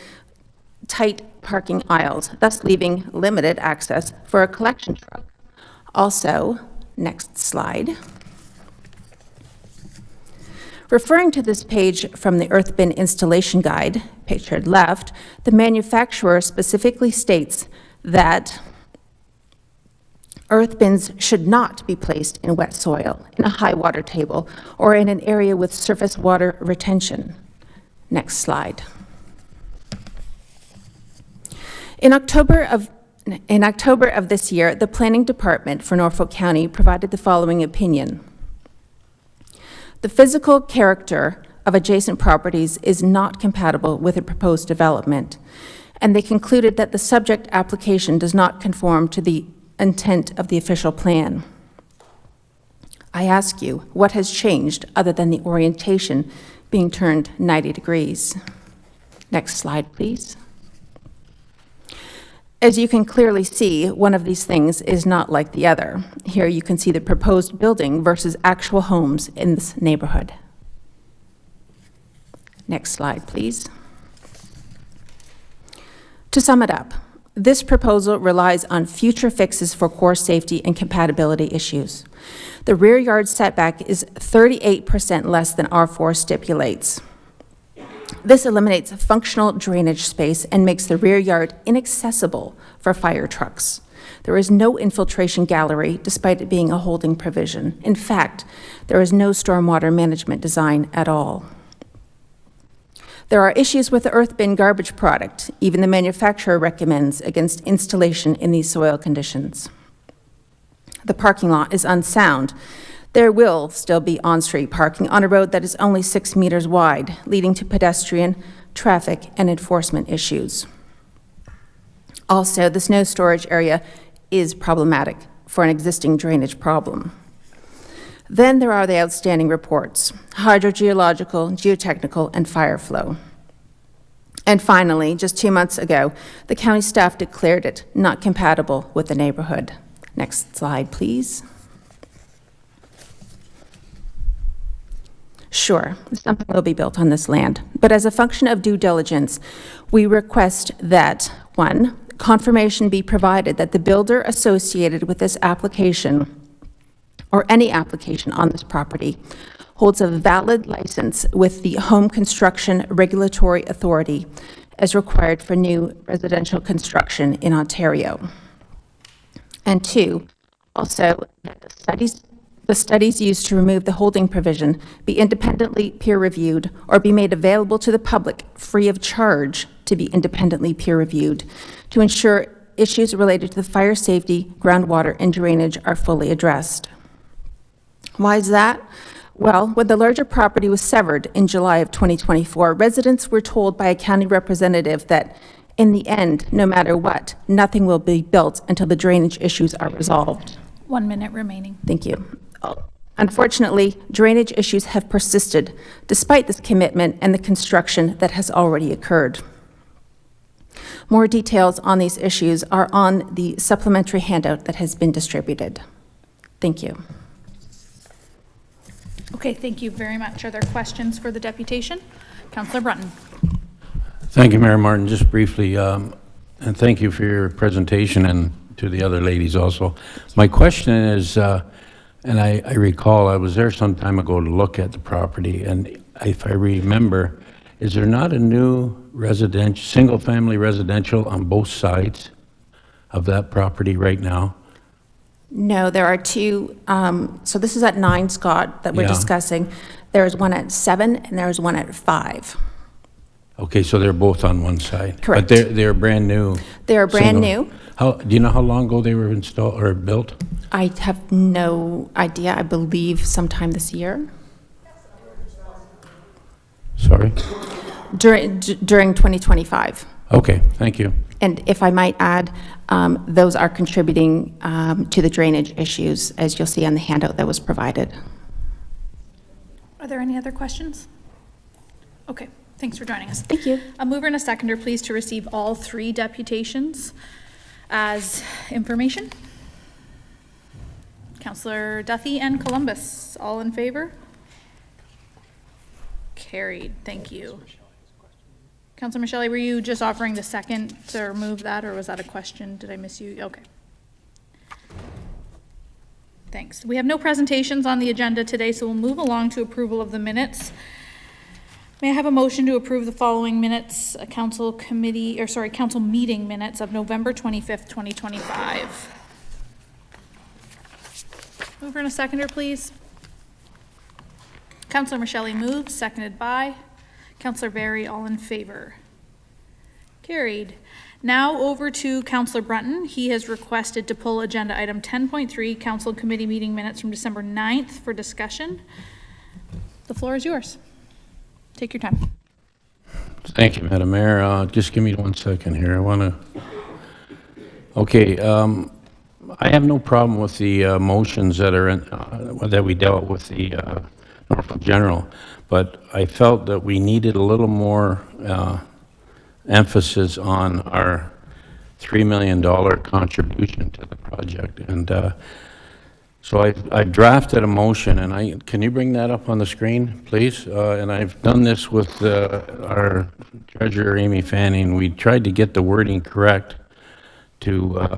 tight parking aisles, thus leaving limited access for a collection truck. Also, next slide. Referring to this page from the earth bin installation guide, pictured left, the manufacturer specifically states that earth bins should not be placed in wet soil, in a high water table, or in an area with surface water retention. Next slide. In October of this year, the Planning Department for Norfolk County provided the following opinion. The physical character of adjacent properties is not compatible with a proposed development. and they concluded that the subject application does not conform to the intent of the official plan. I ask you, what has changed other than the orientation being turned 90 degrees? Next slide, please. As you can clearly see, one of these things is not like the other. Here you can see the proposed building versus actual homes in this neighborhood. Next slide, please. To sum it up, this proposal relies on future fixes for core safety and compatibility issues. The rear yard setback is 38% less than R4 stipulates. This eliminates functional drainage space and makes the rear yard inaccessible for fire trucks. There is no infiltration gallery, despite it being a holding provision. In fact, there is no stormwater management design at all. There are issues with the earth bin garbage product. Even the manufacturer recommends against installation in these soil conditions. The parking lot is unsound. There will still be on-street parking on a road that is only 6 meters wide, leading to pedestrian, traffic, and enforcement issues. Also, the snow storage area is problematic for an existing drainage problem. Then there are the outstanding reports: hydrogeological, geotechnical, and fire flow. And finally, just 2 months ago, the county staff declared it not compatible with the neighborhood. Next slide, please. Sure, something will be built on this land, but as a function of due diligence, we request that, 1, confirmation be provided that the builder associated with this application or any application on this property holds a valid license with the Home Construction Regulatory Authority as required for new residential construction in Ontario. And 2, also that the studies used to remove the holding provision be independently peer-reviewed or be made available to the public free of charge to be independently peer-reviewed to ensure issues related to the fire safety, groundwater, and drainage are fully addressed. Why is that? Well, when the larger property was severed in July of 2024, residents were told by a county representative that in the end, no matter what, nothing will be built until the drainage issues are resolved.
1 minute remaining.
Thank you. Unfortunately, drainage issues have persisted despite this commitment and the construction that has already occurred. More details on these issues are on the supplementary handout that has been distributed. Thank you.
Okay, thank you very much. Are there questions for the deputation? Councillor Brunton.
Thank you, Mayor Martin. Just briefly, and thank you for your presentation and to the other ladies also. My question is, and I recall I was there some time ago to look at the property, and if I remember, is there not a new single-family residential on both sides of that property right now?
No, there are 2. So this is at 9 Scott that we're discussing. There is one at 7 and there is one at 5.
Okay, so they're both on one side.
Correct.
But they're brand new.
They're brand new.
Do you know how long ago they were installed or built?
I have no idea. I believe sometime this year.
Sorry?
During 2025.
Okay, thank you.
And if I might add, those are contributing to the drainage issues, as you'll see on the handout that was provided.
Are there any other questions? Okay, thanks for joining us.
Thank you.
A mover and a seconder, please, to receive all 3 deputations as information. Councillor Duthie and Columbus, all in favor? Carried, thank you. Councillor Michelle, were you just offering the second to remove that, or was that a question? Did I miss you? Okay. Thanks. We have no presentations on the agenda today, so we'll move along to approval of the minutes. May I have a motion to approve the following minutes, council meeting minutes of November 25th, 2025. Mover and a seconder, please. Councillor Michelle moves, seconded by Councillor Barry, all in favor. Carried. Now over to Councillor Brunton. He has requested to pull agenda item 10.3, council committee meeting minutes from December 9th for discussion. The floor is yours. Take your time.
Thank you, Madam Mayor. Just give me 1 second here. I want to... Okay, I have no problem with the motions that are in, that we dealt with the Norfolk General, but I felt that we needed a little more emphasis on our $3 million contribution to the project. And so I drafted a motion, and can you bring that up on the screen, please? And I've done this with our treasurer, Amy Fanning. We tried to get the wording correct to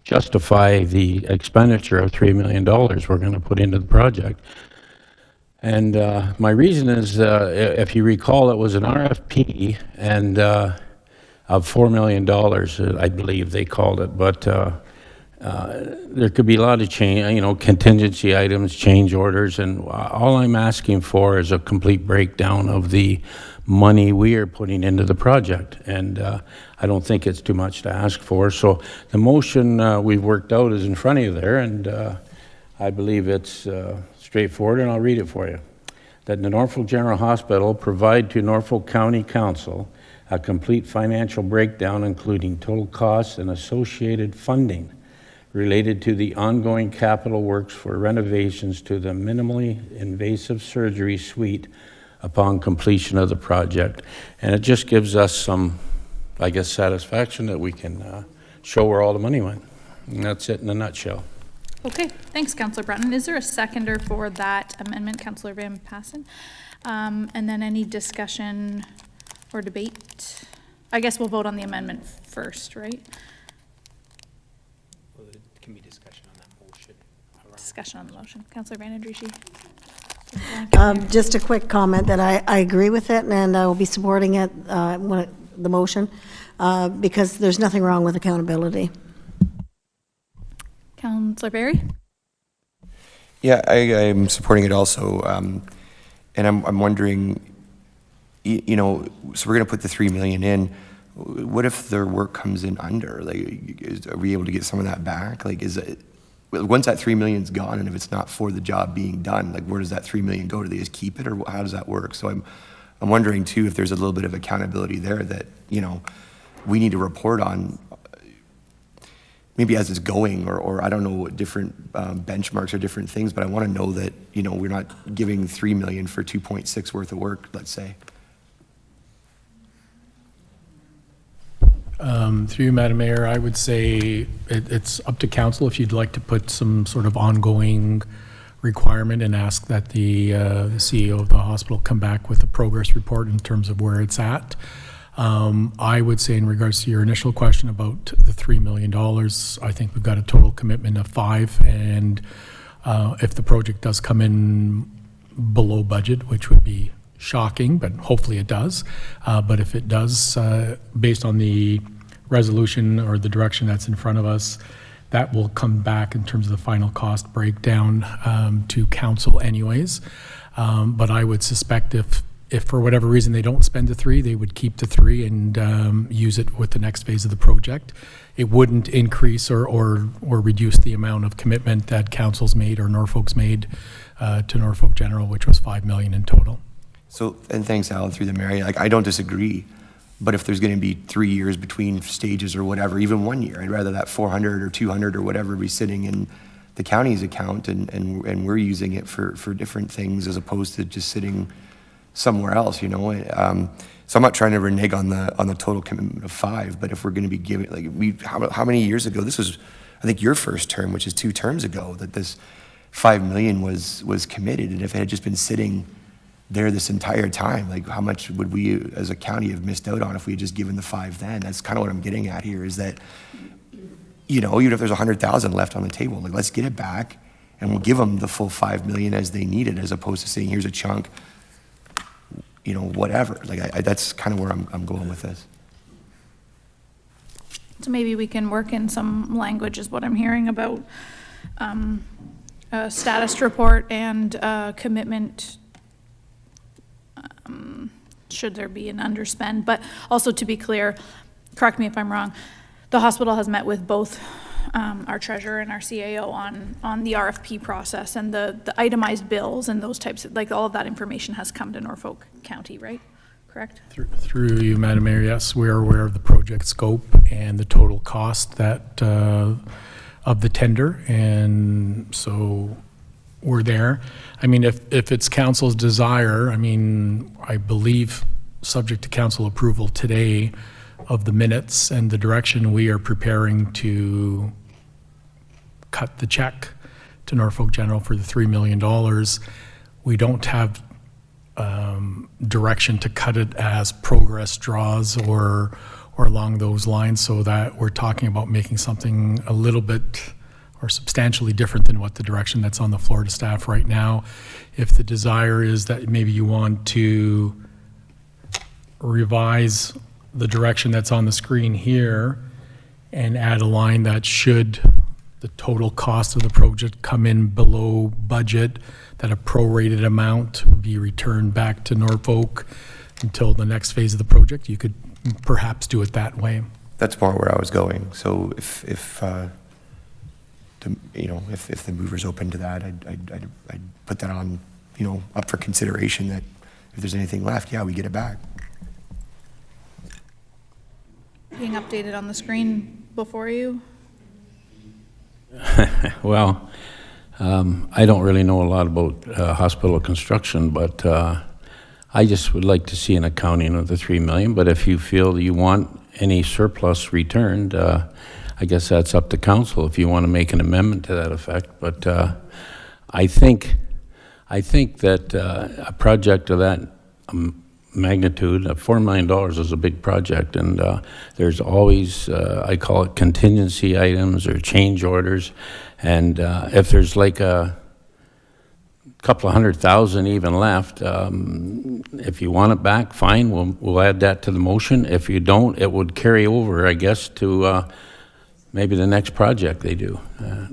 justify the expenditure of $3 million we're going to put into the project. And my reason is, if you recall, it was an RFP and of $4 million, I believe they called it, but there could be a lot of change, contingency items, change orders, and all I'm asking for is a complete breakdown of the money we are putting into the project. And I don't think it's too much to ask for. So the motion we've worked out is in front of you there, and I believe it's straightforward, and I'll read it for you. That the Norfolk General Hospital provide to Norfolk County Council a complete financial breakdown, including total costs and associated funding related to the ongoing capital works for renovations to the minimally invasive surgery suite upon completion of the project. And it just gives us some, I guess, satisfaction that we can show where all the money went. And that's it in a nutshell.
Okay, thanks, Councillor Breton. Is there a seconder for that amendment, Councillor Van Passen? And then any discussion or debate? I guess we'll vote on the amendment first, right?
Well, there can be discussion on that motion.
Discussion on the motion. Councillor Van Andrieschie.
Just a quick comment that I agree with it, and I will be supporting it, the motion, because there's nothing wrong with accountability.
Councillor Barry?
Yeah, I'm supporting it also, and I'm wondering, so we're going to put the $3 million in. What if their work comes in under? Like, are we able to get some of that back? Like, is it once that $3 million's gone, and if it's not for the job being done, like, where does that $3 million go? Do they just keep it, or how does that work? So I'm wondering too if there's a little bit of accountability there that we need to report on. Maybe as it's going, or I don't know what different benchmarks or different things, but I want to know that, we're not giving $3 million for 2.6 worth of work, let's say.
Through you, Madam Mayor, I would say it's up to council if you'd like to put some sort of ongoing requirement and ask that the CEO of the hospital come back with a progress report in terms of where it's at. I would say in regards to your initial question about the $3 million, I think we've got a total commitment of $5 million, and if the project does come in below budget, which would be shocking, but hopefully it does, but if it does, based on the resolution or the direction that's in front of us, that will come back in terms of the final cost breakdown to council anyways. But I would suspect if for whatever reason they don't spend the $3 million, they would keep the $3 million and use it with the next phase of the project. It wouldn't increase or reduce the amount of commitment that council's made or Norfolk's made to Norfolk General, which was $5 million in total.
So, and thanks, Alan, through the mayor. Like, I don't disagree, but if there's going to be 3 years between stages or whatever, even 1 year, I'd rather that 400 or 200 or whatever be sitting in the county's account and we're using it for different things as opposed to just sitting somewhere else, So I'm not trying to renege on the total commitment of $5 million, but if we're going to be giving, like, how many years ago, this was, I think, your first term, which is 2 terms ago, that this $5 million was committed, and if it had just been sitting there this entire time, like, how much would we as a county have missed out on if we had just given the $5 million then? That's kind of what I'm getting at here, is that, even if there's 100,000 left on the table, like, let's get it back and we'll give them the full $5 million as they need it, as opposed to saying, here's a chunk, whatever. Like, that's kind of where I'm going with this.
So maybe we can work in some language, is what I'm hearing, about a status report and commitment should there be an underspend. But also, to be clear, correct me if I'm wrong, the hospital has met with both our treasurer and our CAO on the RFP process, and the itemized bills and those types of, like, all of that information has come to Norfolk County, right? correct?
Through you, Madam Mayor, yes, we are aware of the project scope and the total cost that, of the tender, and so we're there. I mean, if it's council's desire, I mean, I believe, subject to council approval today of the minutes and the direction, we are preparing to cut the check to Norfolk General for the $3 million. We don't have direction to cut it as progress draws or along those lines, so that we're talking about making something a little bit or substantially different than what the direction that's on the floor to staff right now. If the desire is that maybe you want to revise the direction that's on the screen here and add a line that should the total cost of the project come in below budget, that a prorated amount would be returned back to Norfolk until the next phase of the project, you could perhaps do it that way.
That's more where I was going. So if the mover's open to that, I'd put that on, up for consideration, that if there's anything left, yeah, we get it back.
Being updated on the screen before you?
Well, I don't really know a lot about hospital construction, but I just would like to see an accounting of the $3 million. But if you feel you want any surplus returned, I guess that's up to council if you want to make an amendment to that effect. But I think that a project of that magnitude, $4 million is a big project, and there's always, I call it contingency items or change orders, and if there's like a couple of $100,000 even left, if you want it back, fine, we'll add that to the motion. If you don't, it would carry over, I guess, to maybe the next project they do.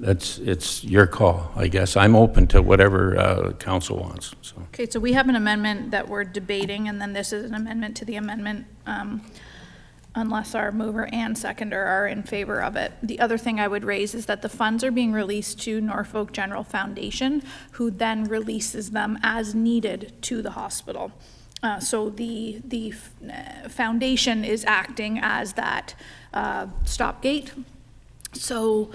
It's your call, I guess. I'm open to whatever council wants. So.
Okay, so we have an amendment that we're debating, and then this is an amendment to the amendment, unless our mover and seconder are in favor of it. The other thing I would raise is that the funds are being released to Norfolk General Foundation, who then releases them as needed to the hospital. So the foundation is acting as that stopgate. So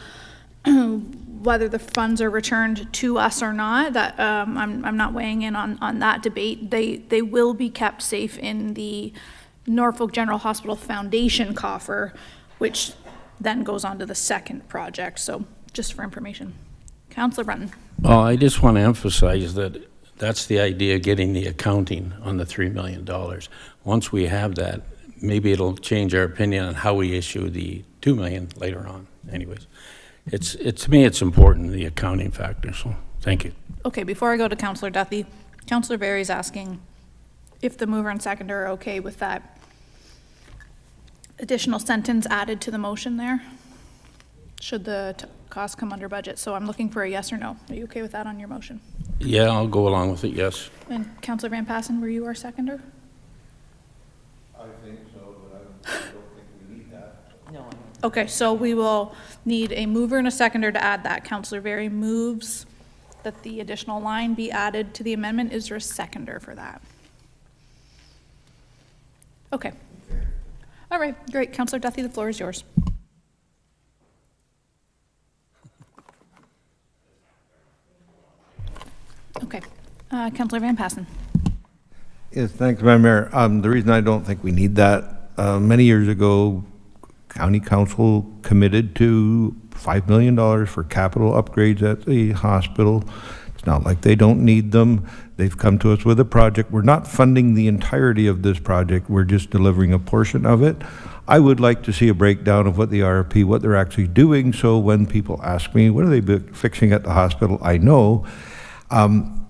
whether the funds are returned to us or not, that I'm not weighing in on that debate. They will be kept safe in the Norfolk General Hospital Foundation coffer, which then goes on to the second project. So just for information. Councillor Brunton.
Well, I just want to emphasize that that's the idea, getting the accounting on the $3 million. Once we have that, maybe it'll change our opinion on how we issue the $2 million later on. Anyways, to me, it's important, the accounting factor, so thank you.
Okay, before I go to Councillor Duthie, Councillor Berry's asking if the mover and seconder are okay with that additional sentence added to the motion there, should the cost come under budget. So I'm looking for a yes or no. Are you okay with that on your motion?
Yeah, I'll go along with it, yes.
And Councillor Van Passen, were you our seconder?
I think so, but I don't think we need that.
No. Okay, so we will need a mover and a seconder to add that. Councillor Berry moves that the additional line be added to the amendment. Is there a seconder for that? Okay. All right, great. Councillor Duthie, the floor is yours. Okay. Councillor Van Passen.
Yes, thanks, Madam Mayor. The reason I don't think we need that, many years ago, County Council committed to $5 million for capital upgrades at the hospital. It's not like they don't need them. They've come to us with a project. We're not funding the entirety of this project. We're just delivering a portion of it. I would like to see a breakdown of what the RFP, what they're actually doing, so when people ask me, what are they fixing at the hospital, I know.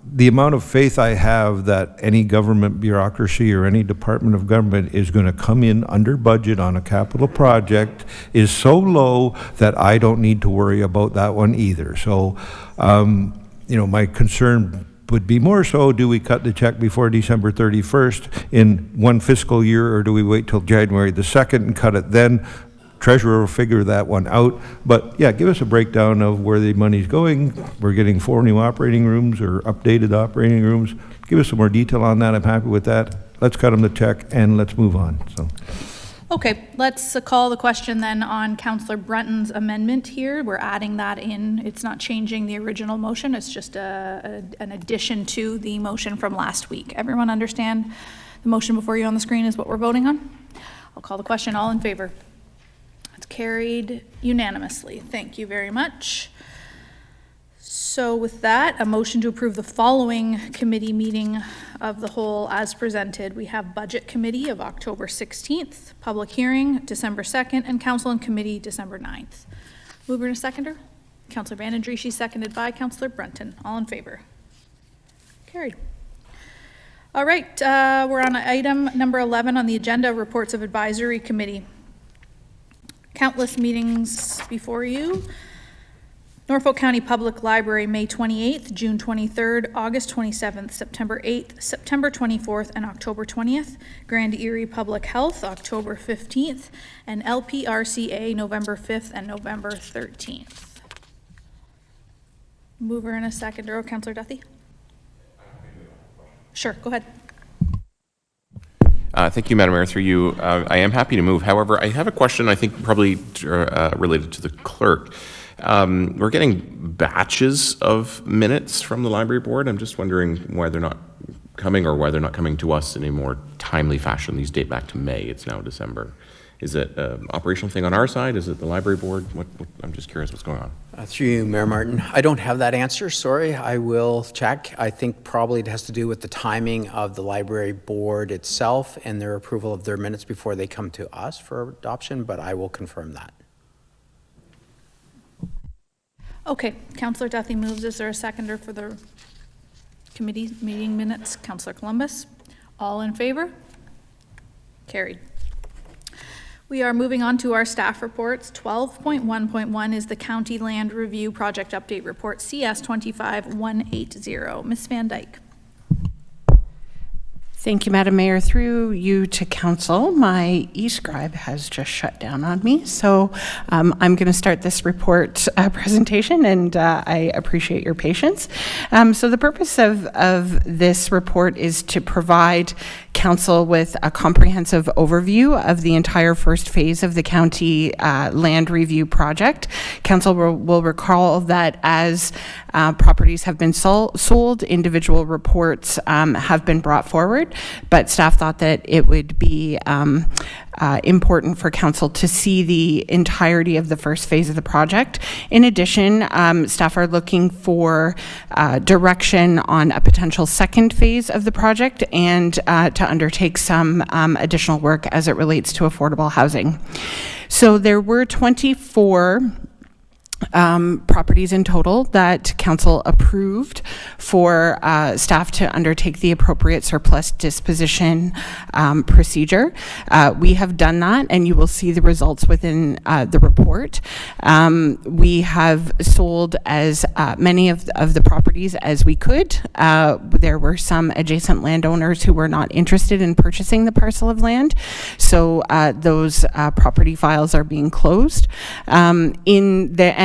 The amount of faith I have that any government bureaucracy or any department of government is going to come in under budget on a capital project is so low that I don't need to worry about that one either. So, my concern would be more so, do we cut the check before December 31st in one fiscal year, or do we wait till January the 2nd and cut it then? Treasurer will figure that one out. But yeah, give us a breakdown of where the money's going. We're getting 4 new operating rooms or updated operating rooms. Give us some more detail on that. I'm happy with that. let's cut them the check and let's move on, so.
Okay, let's call the question then on Councillor Brunton's amendment here. We're adding that in. It's not changing the original motion. It's just an addition to the motion from last week. Everyone understand the motion before you on the screen is what we're voting on? I'll call the question. All in favor? It's carried unanimously. Thank you very much. So with that, a motion to approve the following committee meeting of the whole as presented. We have Budget Committee of October 16th, Public Hearing December 2nd, and Council and Committee December 9th. Mover and a seconder? Councillor Vanandrishi, seconded by Councillor Brunton. All in favor? Carried. All right, we're on item number 11 on the agenda, Reports of Advisory Committee. Countless meetings before you. Norfolk County Public Library, May 28th, June 23rd, August 27th, September 8th, September 24th, and October 20th. Grand Erie Public Health, October 15th, and LPRCA, November 5th and November 13th. Mover and a seconder, Councillor Duthie. Sure, go ahead.
Thank you, Madam Mayor. Through you, I am happy to move. However, I have a question I think probably related to the clerk. We're getting batches of minutes from the library board. I'm just wondering why they're not coming, or why they're not coming to us in a more timely fashion. These date back to May. It's now December. Is it an operational thing on our side? Is it the library board? I'm just curious what's going on.
Through you, Mayor Martin. I don't have that answer, sorry. I will check. I think probably it has to do with the timing of the library board itself and their approval of their minutes before they come to us for adoption, but I will confirm that.
Okay, Councillor Duthie moves. Is there a seconder for the committee meeting minutes? Councillor Columbus. All in favor? Carried. We are moving on to our staff reports. 12.1.1 is the County Land Review Project Update Report, CS 25180. Ms. Van Dyke.
Thank you, Madam Mayor. Through you to Council, my eScribe has just shut down on me, so I'm going to start this report presentation, and I appreciate your patience. So the purpose of this report is to provide Council with a comprehensive overview of the entire first phase of the county land review project. Council will recall that as properties have been sold, individual reports have been brought forward, but staff thought that it would be important for Council to see the entirety of the first phase of the project. In addition, staff are looking for direction on a potential second phase of the project and to undertake some additional work as it relates to affordable housing. So there were 24 properties in total that Council approved for staff to undertake the appropriate surplus disposition procedure. We have done that, and you will see the results within the report. We have sold as many of the properties as we could. There were some adjacent landowners who were not interested in purchasing the parcel of land, so those property files are being closed.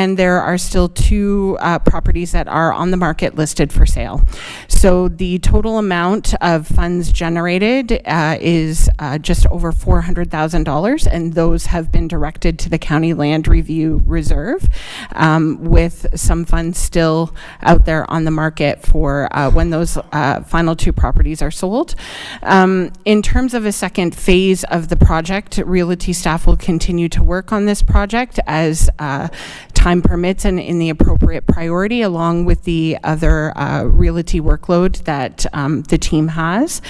And there are still 2 properties that are on the market listed for sale. So the total amount of funds generated is just over $400,000, and those have been directed to the County Land Review Reserve, with some funds still out there on the market for when those final 2 properties are sold. In terms of a second phase of the project, Realty staff will continue to work on this project as time permits and in the appropriate priority, along with the other Realty workload that the team has.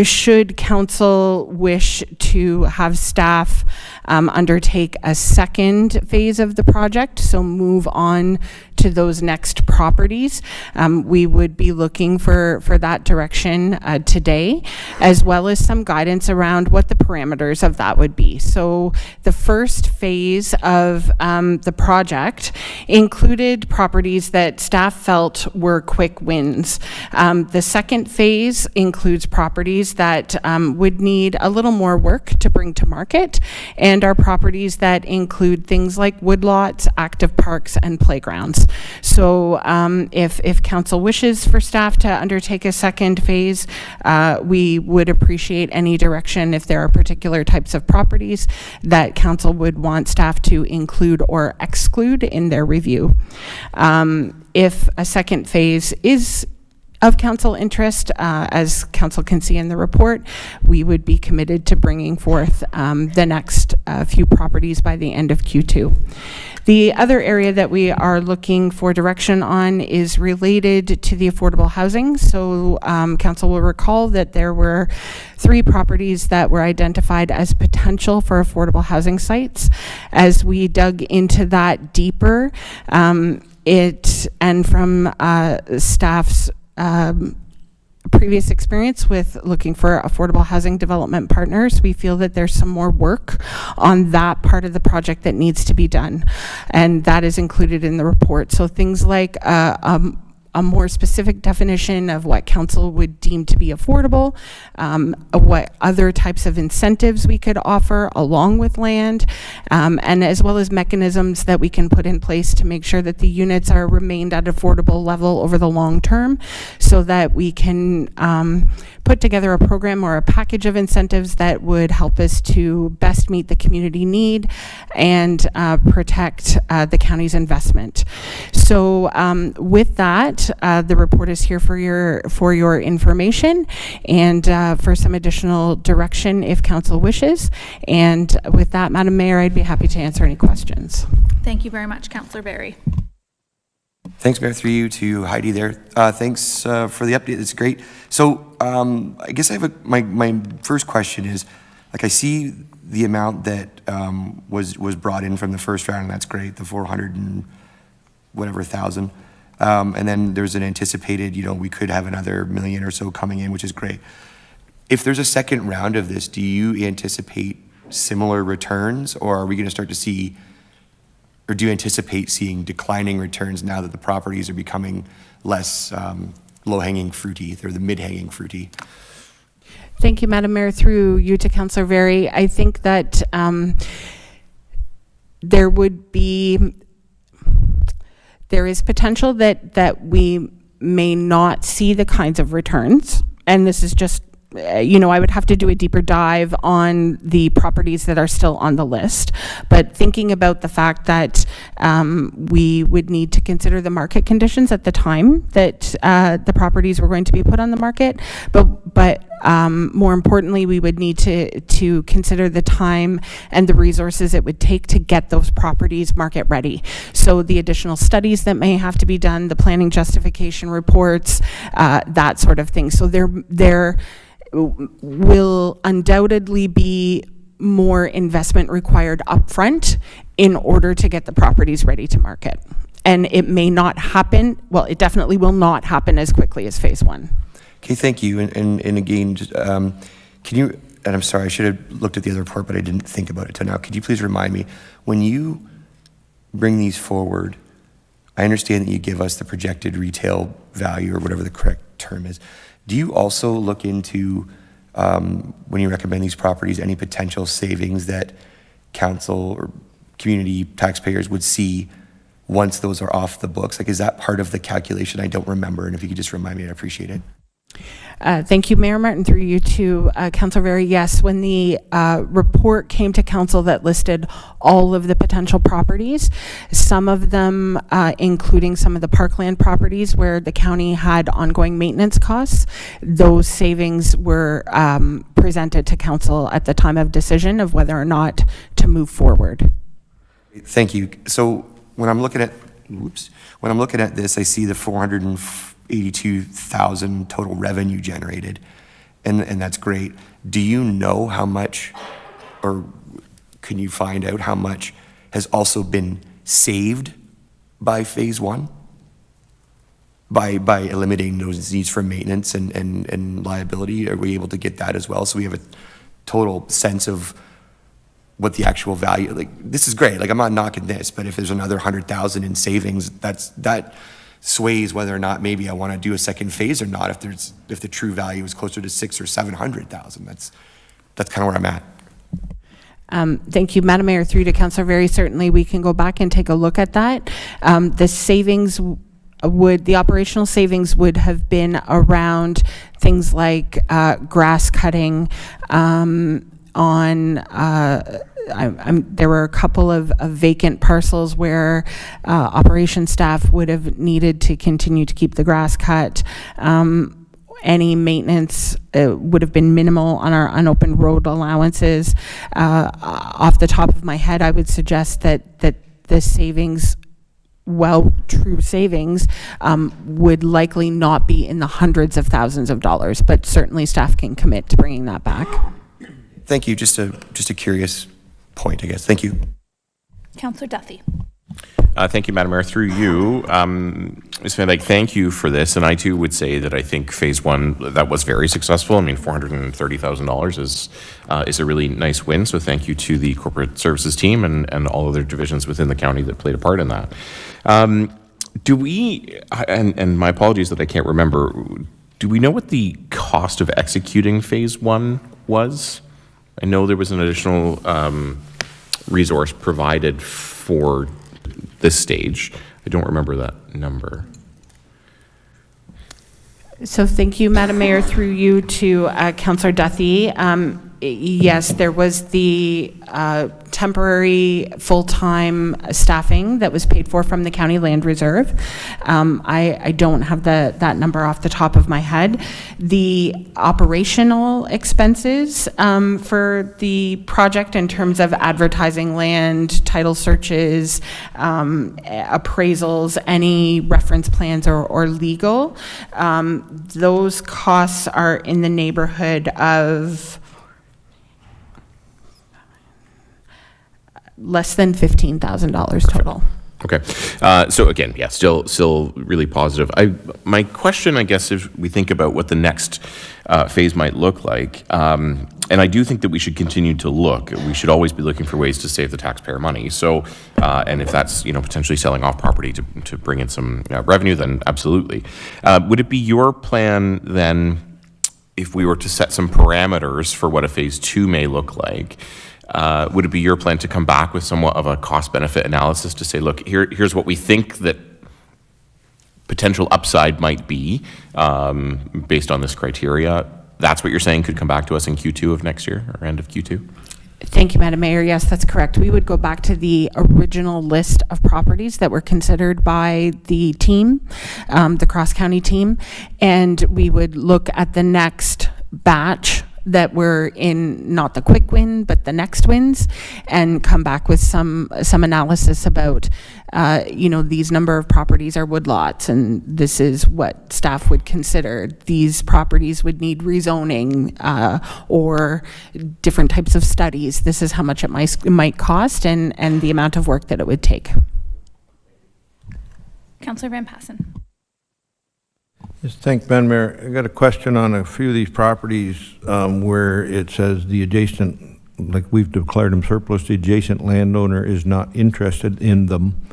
Should Council wish to have staff undertake a second phase of the project, so move on to those next properties, we would be looking for that direction today, as well as some guidance around what the parameters of that would be. So the first phase of the project included properties that staff felt were quick wins. The second phase includes properties properties that would need a little more work to bring to market, and are properties that include things like woodlots, active parks, and playgrounds. So if council wishes for staff to undertake a second phase, we would appreciate any direction if there are particular types of properties that council would want staff to include or exclude in their review. If a second phase is of council interest, as council can see in the report, we would be committed to bringing forth the next few properties by the end of Q2. The other area that we are looking for direction on is related to the affordable housing. So council will recall that there were 3 properties that were identified as potential for affordable housing sites. As we dug into that deeper, and from staff's previous experience with looking for affordable housing development partners, we feel that there's some more work on that part of the project that needs to be done, and that is included in the report. So things like a more specific definition of what council would deem to be affordable, what other types of incentives we could offer along with land, and as well as mechanisms that we can put in place to make sure that the units are remained at affordable level over the long term, so that we can put together a program or a package of incentives that would help us to best meet the community need and protect the county's investment. So with that, the report is here for your information and for some additional direction if council wishes. And with that, Madam Mayor, I'd be happy to answer any questions.
Thank you very much, Councillor Barry.
Thanks, Mayor, through you to Heidi there. Thanks for the update. It's great. So I guess I have my first question is, like, I see the amount that was brought in from the first round, and that's great, the 400 and whatever thousand. And then there's an anticipated, we could have another million or so coming in, which is great. If there's a second round of this, do you anticipate similar returns, or are we going to start to see, or do you anticipate seeing declining returns now that the properties are becoming less low-hanging fruity, they're the mid-hanging fruity?
Thank you, Madam Mayor. Through you to Councillor Very, I think that there is potential that we may not see the kinds of returns, and this is just, I would have to do a deeper dive on the properties that are still on the list, but thinking about the fact that we would need to consider the market conditions at the time that the properties were going to be put on the market, but more importantly, we would need to consider the time and the resources it would take to get those properties market ready. So the additional studies that may have to be done, the planning justification reports, that sort of thing. So there will undoubtedly be more investment required upfront in order to get the properties ready to market. And it may not happen, well, it definitely will not happen as quickly as phase 1.
Okay, thank you. And again, just, can you, and I'm sorry, I should have looked at the other report, but I didn't think about it till now. Could you please remind me, when you bring these forward, I understand that you give us the projected retail value, or whatever the correct term is. Do you also look into, when you recommend these properties, any potential savings that council or community taxpayers would see once those are off the books? Like, is that part of the calculation? I don't remember, and if you could just remind me, I'd appreciate it.
Thank you, Mayor Martin, through you to Councillor Very. Yes, when the report came to council that listed all of the potential properties, some of them, including some of the parkland properties where the county had ongoing maintenance costs, those savings were presented to council at the time of decision of whether or not to move forward.
Thank you. So when I'm looking at, when I'm looking at this, I see the 482,000 total revenue generated, and that's great. Do you know how much, or can you find out how much has also been saved by phase 1? By eliminating those needs for maintenance and liability? Are we able to get that as well, so we have a total sense of what the actual value, like, this is great, like, I'm not knocking this, but if there's another 100,000 in savings, that sways whether or not maybe I want to do a second phase or not, if the true value is closer to 600,000 or 700,000. That's kind of where I'm at.
Thank you, Madam Mayor. Through to Councillor, very certainly we can go back and take a look at that. The operational savings would have been around things like grass cutting there were a couple of vacant parcels where operation staff would have needed to continue to keep the grass cut. Any maintenance would have been minimal on our unopened road allowances. Off the top of my head, I would suggest that the savings, true savings, would likely not be in the hundreds of thousands of dollars, but certainly staff can commit to bringing that back.
Thank you. Just a curious point, I guess. Thank you.
Councillor Duthie.
Thank you, Madam Mayor. Through you, Ms. Van Dyke, thank you for this. And I too would say that I think phase one, that was very successful. I mean, $430,000 is a really nice win. So thank you to the corporate services team and all other divisions within the county that played a part in that. Do we, and my apologies that I can't remember, do we know what the cost of executing phase one was? I know there was an additional resource provided for this stage. I don't remember that number.
So thank you, Madam Mayor, through you to Councillor Duthie. Yes, there was the temporary full-time staffing that was paid for from the County Land Reserve. I don't have that number off the top of my head. The operational expenses for the project in terms of advertising land, title searches, appraisals, any reference plans or legal, those costs are in the neighborhood of less than $15,000 total.
Okay. So again, yeah, still really positive. My question, I guess, if we think about what the next phase might look like, and I do think that we should continue to look. We should always be looking for ways to save the taxpayer money. So, and if that's potentially selling off property to bring in some revenue, then absolutely. Would it be your plan then, if we were to set some parameters for what a phase two may look like? Would it be your plan to come back with somewhat of a cost-benefit analysis to say, look, here's what we think that potential upside might be based on this criteria? That's what you're saying could come back to us in Q2 of next year, or end of Q2?
Thank you, Madam Mayor. Yes, that's correct. We would go back to the original list of properties that were considered by the team, the cross-county team, and we would look at the next batch that were in not the quick win, but the next wins, and come back with some analysis about, these number of properties are woodlots, and this is what staff would consider. These properties would need rezoning or different types of studies. This is how much it might cost and the amount of work that it would take.
Councillor Van Passen.
Yes, thanks, Madam Mayor. I got a question on a few of these properties where it says the adjacent, like we've declared them surplus, the adjacent landowner is not interested in them.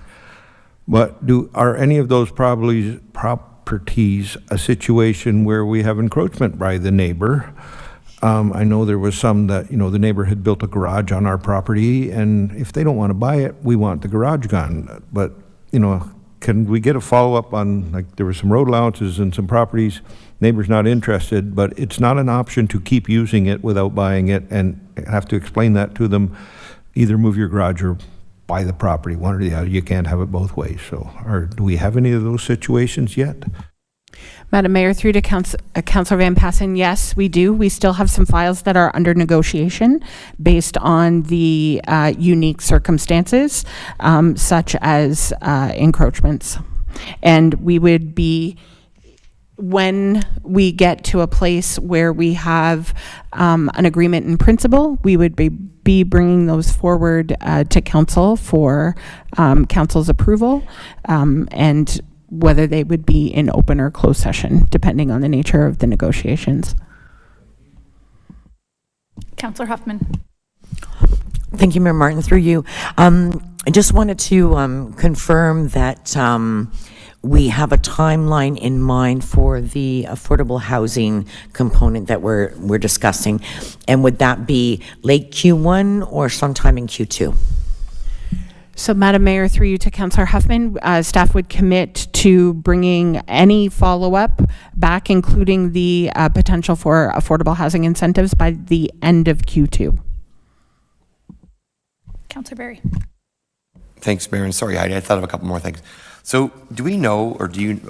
But are any of those properties a situation where we have encroachment by the neighbor? I know there was some that, the neighbor had built a garage on our property, and if they don't want to buy it, we want the garage gone. But, can we get a follow-up on, like, there were some road allowances and some properties, neighbor's not interested, but it's not an option to keep using it without buying it, and have to explain that to them, either move your garage or buy the property, one or the other. You can't have it both ways. So, do we have any of those situations yet?
Madam Mayor, through to Councillor Van Passen, yes, we do. We still have some files that are under negotiation based on the unique circumstances, such as encroachments. And we would be, when we get to a place where we have an agreement in principle, we would be bringing those forward to council for council's approval, and whether they would be in open or closed session, depending on the nature of the negotiations.
Councillor Huffman.
Thank you, Mayor Martin. Through you. I just wanted to confirm that we have a timeline in mind for the affordable housing component that we're discussing. And would that be late Q1 or sometime in Q2?
So, Madam Mayor, through you to Councillor Huffman, staff would commit to bringing any follow-up back, including the potential for affordable housing incentives, by the end of Q2.
Councillor Berry.
Thanks, Mayor, and sorry, Heidi, I thought of a couple more things. So do we know, or do you,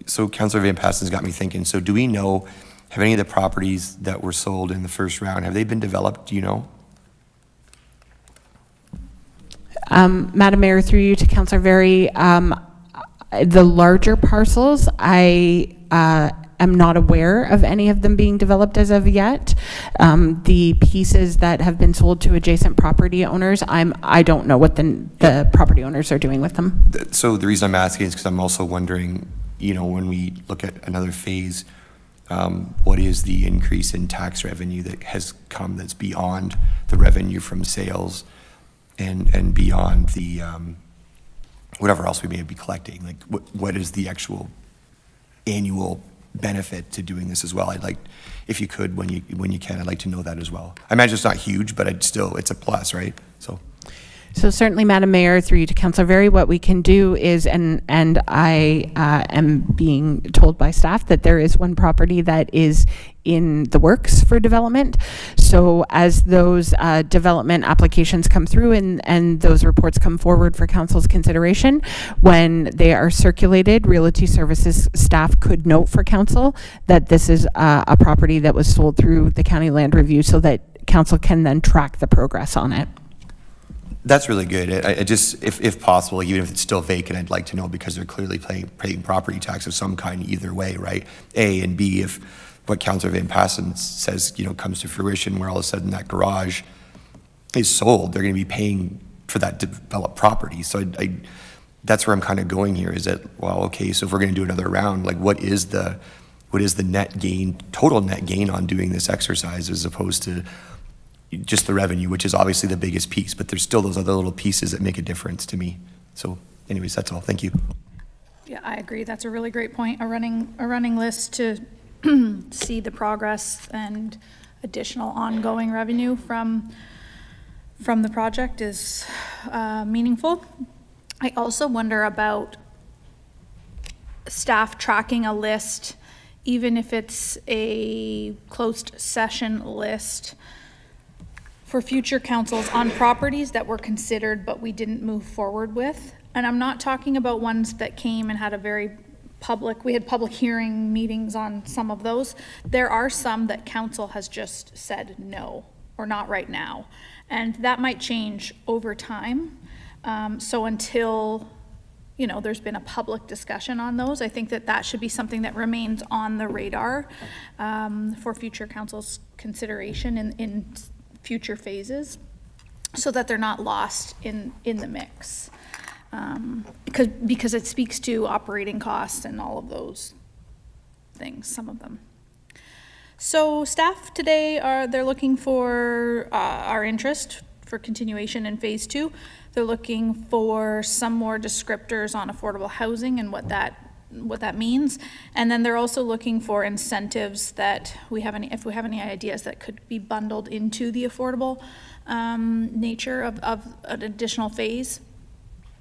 so Councillor Van Passen's got me thinking, so do we know, have any of the properties that were sold in the first round, have they been developed, do you know?
Madam Mayor, through you to Councillor Berry, the larger parcels, I am not aware of any of them being developed as of yet. The pieces that have been sold to adjacent property owners, I don't know what the property owners are doing with them.
So the reason I'm asking is because I'm also wondering, you know, when we look at another phase, what is the increase in tax revenue that has come that's beyond the revenue from sales and beyond the whatever else we may be collecting? Like, what is the actual annual benefit to doing this as well? I'd like, if you could, when you can, I'd like to know that as well. I imagine it's not huge, but it's a plus, right?
So certainly, Madam Mayor, through you to Councillor Berry, what we can do is, and I am being told by staff that there is one property that is in the works for development. So as those development applications come through and those reports come forward for council's consideration, when they are circulated, Realty Services staff could note for council that this is a property that was sold through the county land review, so that council can then track the progress on it.
That's really good. I just, if possible, even if it's still vacant, I'd like to know, because they're clearly paying property tax of some kind either way, right? A, and B, if what Councillor Van Passen says, you know, comes to fruition, where all of a sudden that garage is sold, they're going to be paying for that developed property. So that's where I'm kind of going here, is that, well, okay, so if we're going to do another round, like what is the net gain, total net gain on doing this exercise, as opposed to just the revenue, which is obviously the biggest piece, but there's still those other little pieces that make a difference to me. So anyways, that's all. Thank you.
Yeah, I agree. That's a really great point. A running list to see the progress and additional ongoing revenue from the project is meaningful. I also wonder about staff tracking a list, even if it's a closed session list, for future councils on properties that were considered but we didn't move forward with. And I'm not talking about ones that came and had we had public hearing meetings on some of those. There are some that council has just said no, or not right now. And that might change over time. So until, you know, there's been a public discussion on those, I think that should be something that remains on the radar for future council's consideration in future phases, so that they're not lost in the mix, because it speaks to operating costs and all of those things, some of them. So staff today they're looking for our interest for continuation in phase 2. They're looking for some more descriptors on affordable housing and what that means, and then they're also looking for incentives that if we have any ideas that could be bundled into the affordable nature of an additional phase.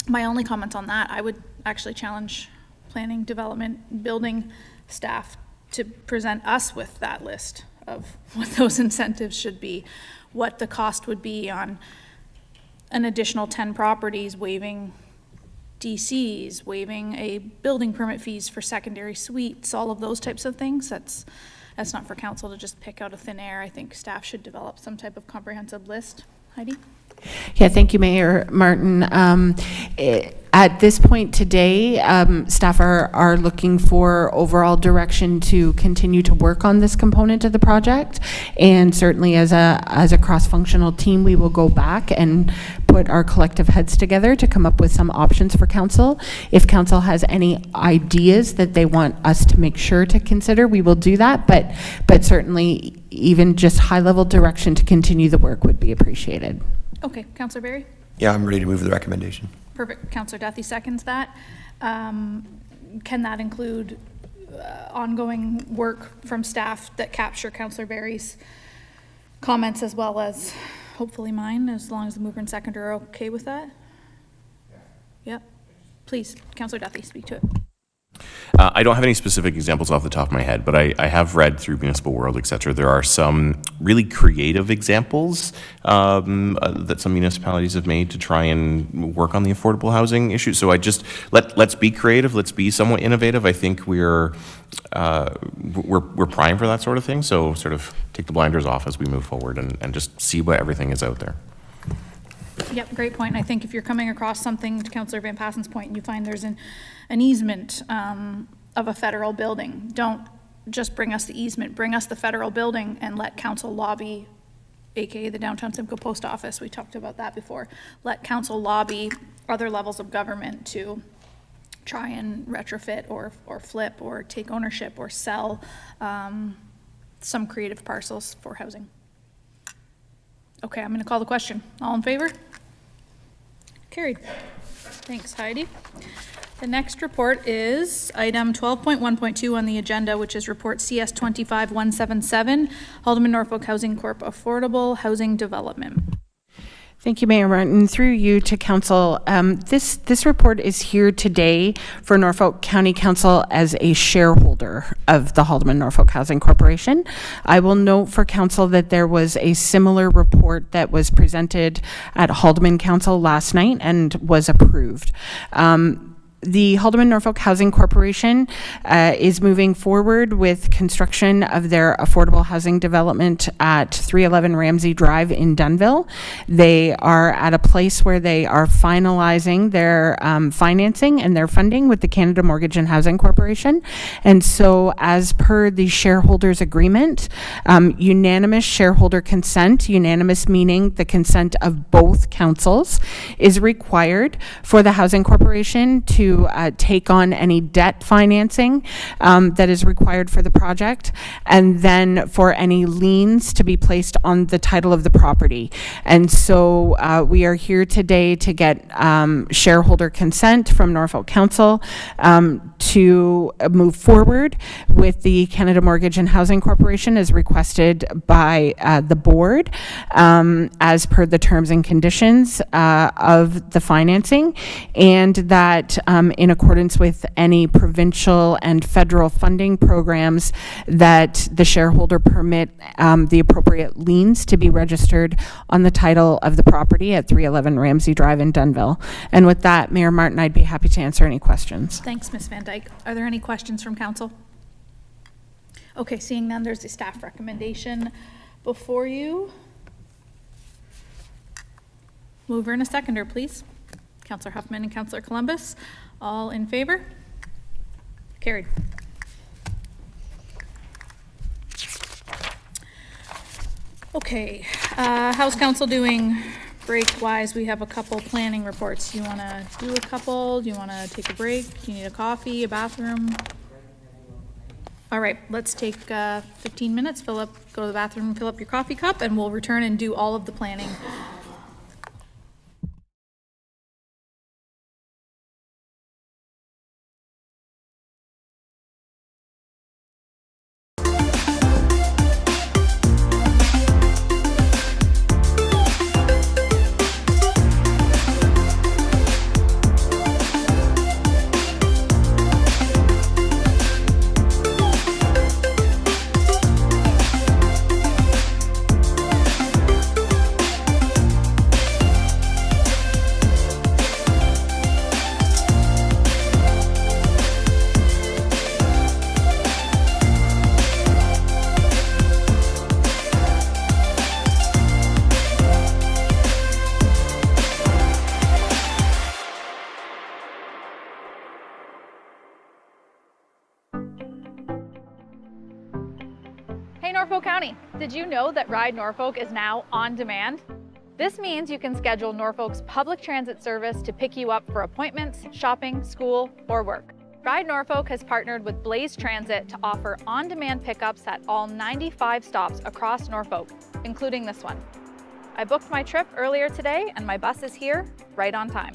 My only comments on that, I would actually challenge planning, development, building staff to present us with that list of what those incentives should be, what the cost would be on an additional 10 properties, waiving DCs, waiving a building permit fees for secondary suites, all of those types of things. That's not for council to just pick out of thin air. I think staff should develop some type of comprehensive list. Heidi?
Yeah, thank you, Mayor Martin. At this point today, staff are looking for overall direction to continue to work on this component of the project, and certainly as a cross-functional team, we will go back and put our collective heads together to come up with some options for council. If council has any ideas that they want us to make sure to consider, we will do that, but certainly even just high-level direction to continue the work would be appreciated.
Okay, Councillor Berry?
Yeah, I'm ready to move the recommendation.
Perfect. Councillor Duthie seconds that. can that include ongoing work from staff that capture Councillor Barry's comments as well as hopefully mine, as long as the mover and seconder are okay with that? Yep. Please, Councillor Duffy, speak to it.
I don't have any specific examples off the top of my head, but I have read through Municipal World, et cetera. There are some really creative examples that some municipalities have made to try and work on the affordable housing issue. So I just, let's be creative, let's be somewhat innovative. I think we're primed for that sort of thing. So sort of take the blinders off as we move forward and just see what everything is out there.
Yep, great point. I think if you're coming across something, to Councillor Van Passen's point, and you find there's an easement of a federal building, don't just bring us the easement, bring us the federal building and let council lobby, aka the downtown Simcoe Post Office. We talked about that before. Let council lobby other levels of government to try and retrofit or flip or take ownership or sell some creative parcels for housing. Okay, I'm going to call the question. All in favor? Carried. Thanks, Heidi. The next report is item 12.1.2 on the agenda, which is report CS 25177, Haldeman Norfolk Housing Corp. Affordable Housing Development.
Thank you, Mayor Martin. Through you to Council, this report is here today for Norfolk County Council as a shareholder of the Haldeman Norfolk Housing Corporation. I will note for Council that there was a similar report that was presented at Haldeman Council last night and was approved. The Haldeman Norfolk Housing Corporation is moving forward with construction of their affordable housing development at 311 Ramsey Drive in Dunnville. They are at a place where they are finalizing their financing and their funding with the Canada Mortgage and Housing Corporation. And so as per the shareholders agreement, unanimous shareholder consent, unanimous meaning the consent of both councils, is required for the Housing Corporation to take on any debt financing that is required for the project, and then for any liens to be placed on the title of the property. And so we are here today to get shareholder consent from Norfolk Council to move forward with the Canada Mortgage and Housing Corporation as requested by the board as per the terms and conditions of the financing, and that in accordance with any provincial and federal funding programs that the shareholder permit the appropriate liens to be registered on the title of the property at 311 Ramsey Drive in Dunnville. And with that, Mayor Martin, I'd be happy to answer any questions.
Thanks, Ms. Van Dyke. Are there any questions from council? Okay, seeing none, there's a staff recommendation before you. Mover and a seconder, please. Councillor Huffman and Councillor Columbus. All in favor? Carried. Okay, how's council doing break-wise? We have a couple planning reports. You want to do a couple? Do you want to take a break? Do you need a coffee, a bathroom? All right, let's take 15 minutes, go to the bathroom, fill up your coffee cup, and we'll return and do all of the planning.
Hey Norfolk County, did you know that Ride Norfolk is now on demand? This means you can schedule Norfolk's public transit service to pick you up for appointments, shopping, school, or work. Ride Norfolk has partnered with Blaze Transit to offer on-demand pickups at all 95 stops across Norfolk, including this one. I booked my trip earlier today and my bus is here right on time.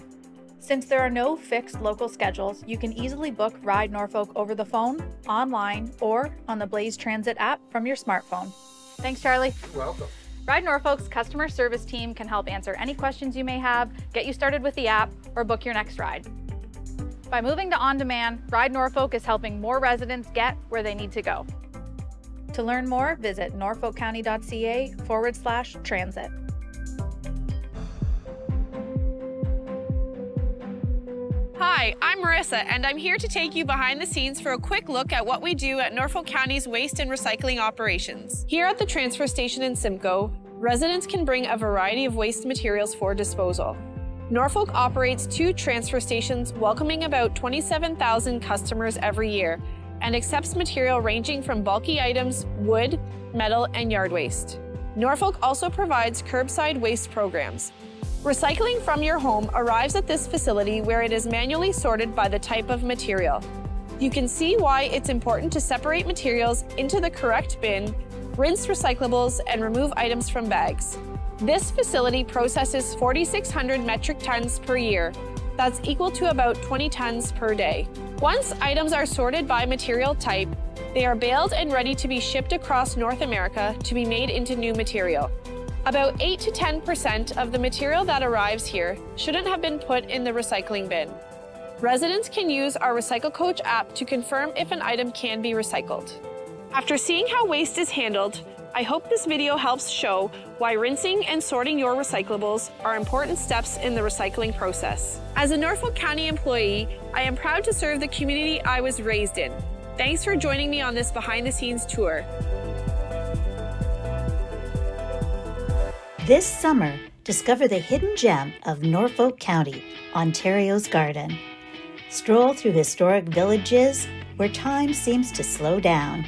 Since there are no fixed local schedules, you can easily book Ride Norfolk over the phone, online, or on the Blaze Transit app from your smartphone. Thanks, Charlie.
You're welcome.
Ride Norfolk's customer service team can help answer any questions you may have, get you started with the app, or book your next ride. By moving to On Demand, Ride Norfolk is helping more residents get where they need to go. To learn more, visit norfolkcounty.ca/transit.
Hi, I'm Marissa, and I'm here to take you behind the scenes for a quick look at what we do at Norfolk County's waste and recycling operations. Here at the transfer station in Simcoe, residents can bring a variety of waste materials for disposal. Norfolk operates 2 transfer stations, welcoming about 27,000 customers every year, and accepts material ranging from bulky items, wood, metal, and yard waste. Norfolk also provides curbside waste programs. Recycling from your home arrives at this facility where it is manually sorted by the type of material. You can see why it's important to separate materials into the correct bin, rinse recyclables, and remove items from bags. This facility processes 4,600 metric tons per year. That's equal to about 20 tons per day. Once items are sorted by material type, they are baled and ready to be shipped across North America to be made into new material. About 8 to 10% of the material that arrives here shouldn't have been put in the recycling bin. Residents can use our Recycle Coach app to confirm if an item can be recycled. After seeing how waste is handled, I hope this video helps show why rinsing and sorting your recyclables are important steps in the recycling process. As a Norfolk County employee, I am proud to serve the community I was raised in. Thanks for joining me on this behind-the-scenes tour.
This summer, discover the hidden gem of Norfolk County, Ontario's garden. Stroll through historic villages where time seems to slow down.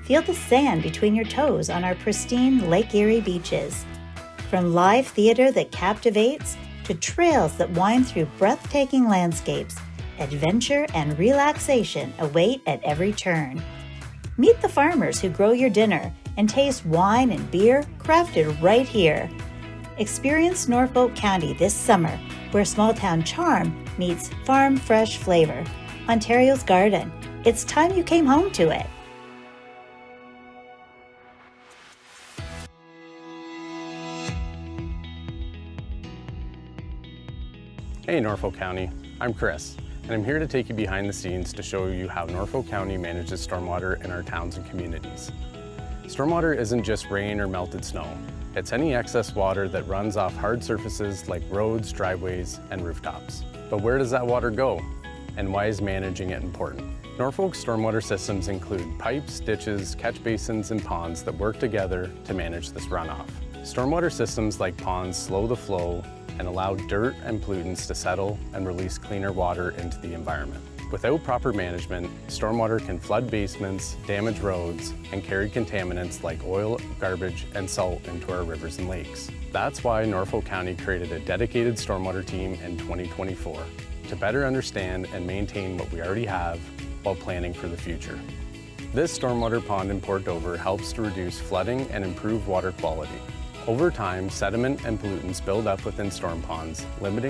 Feel the sand between your toes on our pristine Lake Erie beaches. From live theater that captivates to trails that wind through breathtaking landscapes, adventure and relaxation await at every turn. Meet the farmers who grow your dinner and taste wine and beer crafted right here. Experience Norfolk County this summer, where small-town charm meets farm-fresh flavor. Ontario's garden. It's time you came home to it.
Hey Norfolk County, I'm Chris, and I'm here to take you behind the scenes to show you how Norfolk County manages stormwater in our towns and communities. Stormwater isn't just rain or melted snow. It's any excess water that runs off hard surfaces like roads, driveways, and rooftops. But where does that water go? And why is managing it important? Norfolk's stormwater systems include pipes, ditches, catch basins, and ponds that work together to manage this runoff. Stormwater systems like ponds slow the flow and allow dirt and pollutants to settle and release cleaner water into the environment. Without proper management, stormwater can flood basements, damage roads, and carry contaminants like oil, garbage, and salt into our rivers and lakes. That's why Norfolk County created a dedicated stormwater team in 2024 to better understand and maintain what we already have while planning for the future. This stormwater pond in Port Dover helps to reduce flooding and improve water quality. Over time, sediment and pollutants build up within storm ponds, limiting